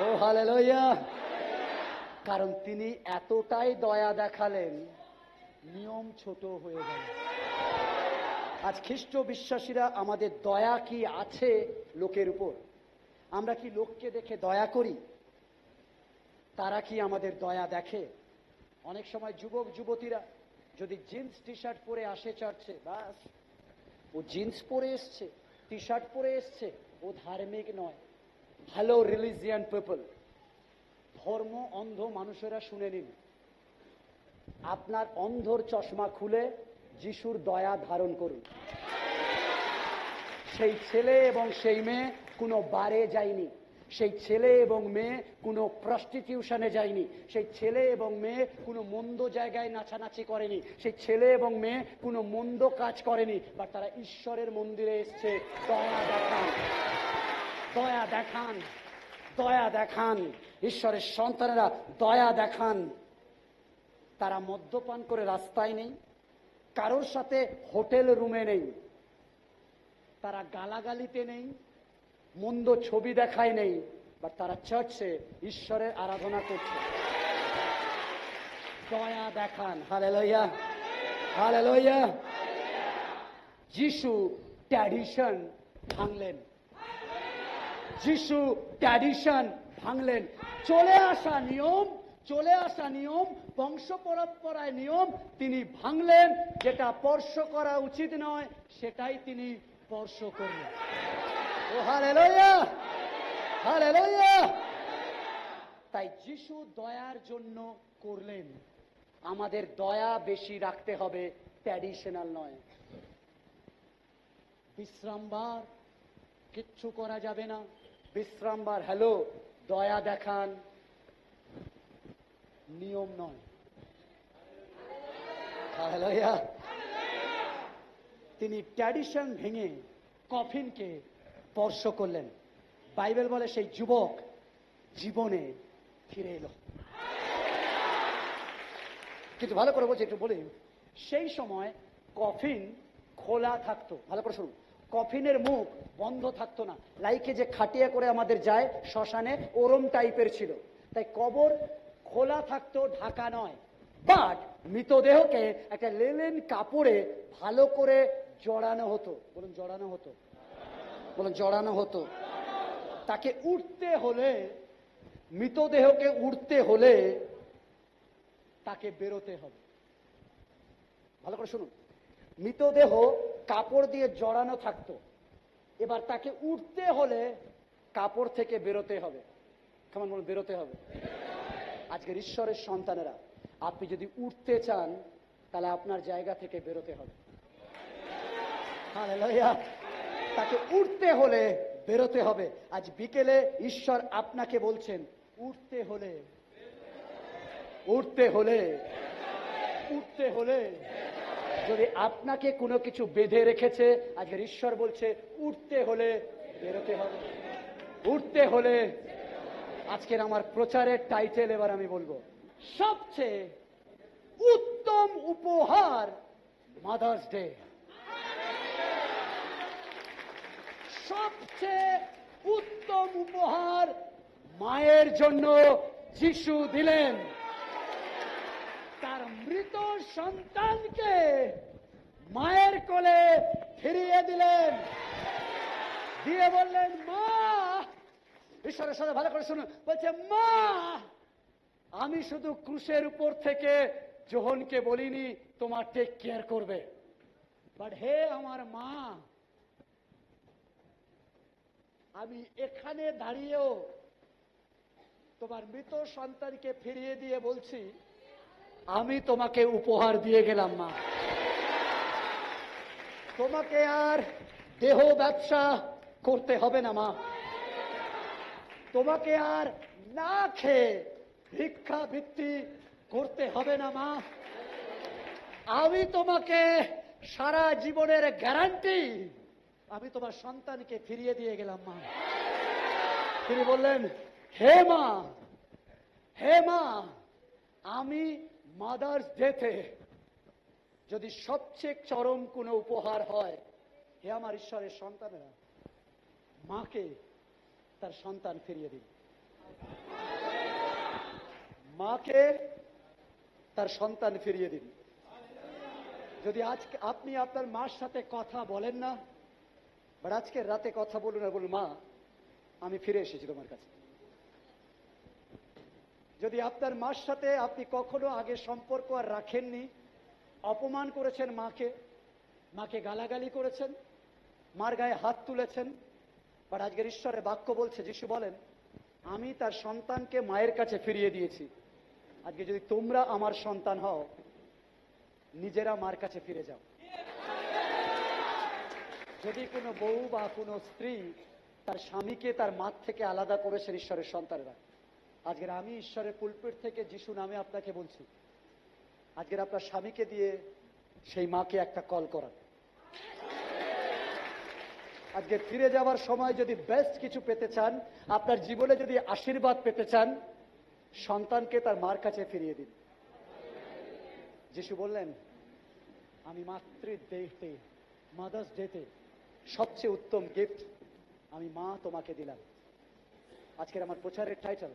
ও হালেলুয়া! কারণ তিনি এতটাই দয়া দেখালেন, নিয়ম ছোট হয়ে গেল। আজ খ্রিস্ট বিশ্বাসীরা আমাদের দয়া কি আছে লোকের উপর? আমরা কি লোককে দেখে দয়া করি? তারা কি আমাদের দয়া দেখে? অনেক সময় যুবক যুবতীরা যদি জিন্স টি শার্ট পরে আসে চার্চে, বাস ও জিন্স পরে এসছে, টি শার্ট পরে এসছে, ও ধার্মিক নয়। হ্যালো রিলিজিয়ান পিপল, ধর্ম অন্ধ মানুষেরা শুনে নিন, আপনার অন্ধর চশমা খুলে যিশুর দয়া ধারণ করুন। সেই ছেলে এবং সেই মেয়ে কোনো বারে যায়নি, সেই ছেলে এবং মেয়ে কোনো প্রস্টিটিউশনে যায়নি, সেই ছেলে এবং মেয়ে কোনো মন্দ জায়গায় নাচানাচি করেনি, সেই ছেলে এবং মেয়ে কোনো মন্দ কাজ করেনি, বাট তারা ঈশ্বরের মন্দিরে এসছে দয়া দেখান, দয়া দেখান, দয়া দেখান। ঈশ্বরের সন্তানেরা দয়া দেখান। তারা মদ্যপান করে রাস্তায় নেই, কারোর সাথে হোটেল রুমে নেই, তারা গালাগালিতে নেই, মন্দ ছবি দেখায় নেই, বাট তারা চার্চে ঈশ্বরের আরাধনা করছে। দয়া দেখান। Hallelujah, hallelujah. যিশু ট্র্যাডিশন ভাঙলেন, যিশু ট্র্যাডিশন ভাঙলেন। চলে আসা নিয়ম, চলে আসা নিয়ম, বংশ পরম্পরায় নিয়ম তিনি ভাঙলেন। যেটা স্পর্শ করা উচিত নয় সেটাই তিনি স্পর্শ করলেন। ও হালেলুয়া, হালেলুয়া। তাই যিশু দয়ার জন্য করলেন। আমাদের দয়া বেশি রাখতে হবে, ট্র্যাডিশনাল নয়। বিশ্রামবার কিচ্ছু করা যাবে না, বিশ্রামবার হ্যালো দয়া দেখান, নিয়ম নয়। হালেলুয়া। তিনি ট্র্যাডিশন ভেঙে কফিনকে স্পর্শ করলেন। বাইবেল বলে সেই যুবক জীবনে ফিরে এলো। কিন্তু ভালো করে বলছি, একটু বলি, সেই সময় কফিন খোলা থাকতো। ভালো করে শুনুন, কফিনের মুখ বন্ধ থাকতো না। লাইকে যে খাটিয়া করে আমাদের যায় শ্মশানে, ওরম টাইপের ছিল। তাই কবর খোলা থাকতো, ঢাকা নয়। বাট মৃতদেহকে একটা লেলেন কাপড়ে ভালো করে জড়ানো হতো। বলুন জড়ানো হতো, বলুন জড়ানো হতো। তাকে উঠতে হলে, মৃতদেহকে উঠতে হলে তাকে বেরোতে হবে। ভালো করে শুনুন, মৃতদেহ কাপড় দিয়ে জড়ানো থাকতো, এবার তাকে উঠতে হলে কাপড় থেকে বেরোতে হবে। কেমন বলুন, বেরোতে হবে। আজকের ঈশ্বরের সন্তানেরা, আপনি যদি উঠতে চান তাহলে আপনার জায়গা থেকে বেরোতে হবে। হালেলুয়া। তাকে উঠতে হলে বেরোতে হবে। আজ বিকেলে ঈশ্বর আপনাকে বলছেন, উঠতে হলে, উঠতে হলে, উঠতে হলে। যদি আপনাকে কোনো কিছু বেঁধে রেখেছে, আজকের ঈশ্বর বলছে উঠতে হলে বেরোতে হবে, উঠতে হলে। আজকের আমার প্রচারের টাইটেল এবার আমি বলবো, সবচেয়ে উত্তম উপহার মাদার্স ডে। সবচেয়ে উত্তম উপহার মায়ের জন্য যিশু দিলেন। তার মৃত সন্তানকে মায়ের কোলে ফিরিয়ে দিলেন, দিয়ে বললেন, মা, ঈশ্বরের সাথে ভালো করে শুনুন, বলছে, মা, আমি শুধু ক্রুশের উপর থেকে যোহনকে বলিনি তোমার টেক কেয়ার করবে, বাট হে আমার মা, আমি এখানে দাঁড়িয়েও তোমার মৃত সন্তানকে ফিরিয়ে দিয়ে বলছি, আমি তোমাকে উপহার দিয়ে গেলাম মা। তোমাকে আর দেহ ব্যবসা করতে হবে না মা, তোমাকে আর না খেয়ে ভিক্ষাবৃত্তি করতে হবে না মা, আমি তোমাকে সারা জীবনের গ্যারান্টি আমি তোমার সন্তানকে ফিরিয়ে দিয়ে গেলাম মা। তিনি বললেন, হে মা, হে মা, আমি মাদার্স ডেতে যদি সবচেয়ে চরম কোনো উপহার হয়, হে আমার ঈশ্বরের সন্তানেরা, মাকে তার সন্তান ফিরিয়ে দিন, মাকে তার সন্তান ফিরিয়ে দিন। যদি আজকে আপনি আপনার মার সাথে কথা বলেন না, বাট আজকে রাতে কথা বলুন আর বলুন, মা, আমি ফিরে এসেছি তোমার কাছে। যদি আপনার মার সাথে আপনি কখনো আগে সম্পর্ক আর রাখেননি, অপমান করেছেন মাকে, মাকে গালাগালি করেছেন, মার গায়ে হাত তুলেছেন, বাট আজকের ঈশ্বরের বাক্য বলছে, যিশু বলেন, আমি তার সন্তানকে মায়ের কাছে ফিরিয়ে দিয়েছি। আজকে যদি তোমরা আমার সন্তান হও, নিজেরা মার কাছে ফিরে যাও। যদি কোনো বউ বা কোনো স্ত্রী তার স্বামীকে তার মা থেকে আলাদা করেছেন ঈশ্বরের সন্তানেরা, আজকের আমি ঈশ্বরের পুলপিট থেকে যিশু নামে আপনাকে বলছি, আজকের আপনার স্বামীকে দিয়ে সেই মাকে একটা কল করান। আজকে ফিরে যাওয়ার সময় যদি বেস্ট কিছু পেতে চান, আপনার জীবনে যদি আশীর্বাদ পেতে চান, সন্তানকে তার মার কাছে ফিরিয়ে দিন। যিশু বললেন, আমি মাতৃদেহে, মাদার্স ডেতে সবচেয়ে উত্তম গিফট আমি মা তোমাকে দিলাম। আজকের আমার প্রচারের title,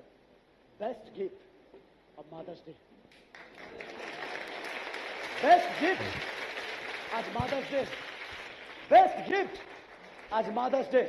best gift of mother's day. Best gift আজ মাদার্স ডে, বেস্ট গিফট আজ মাদার্স ডে।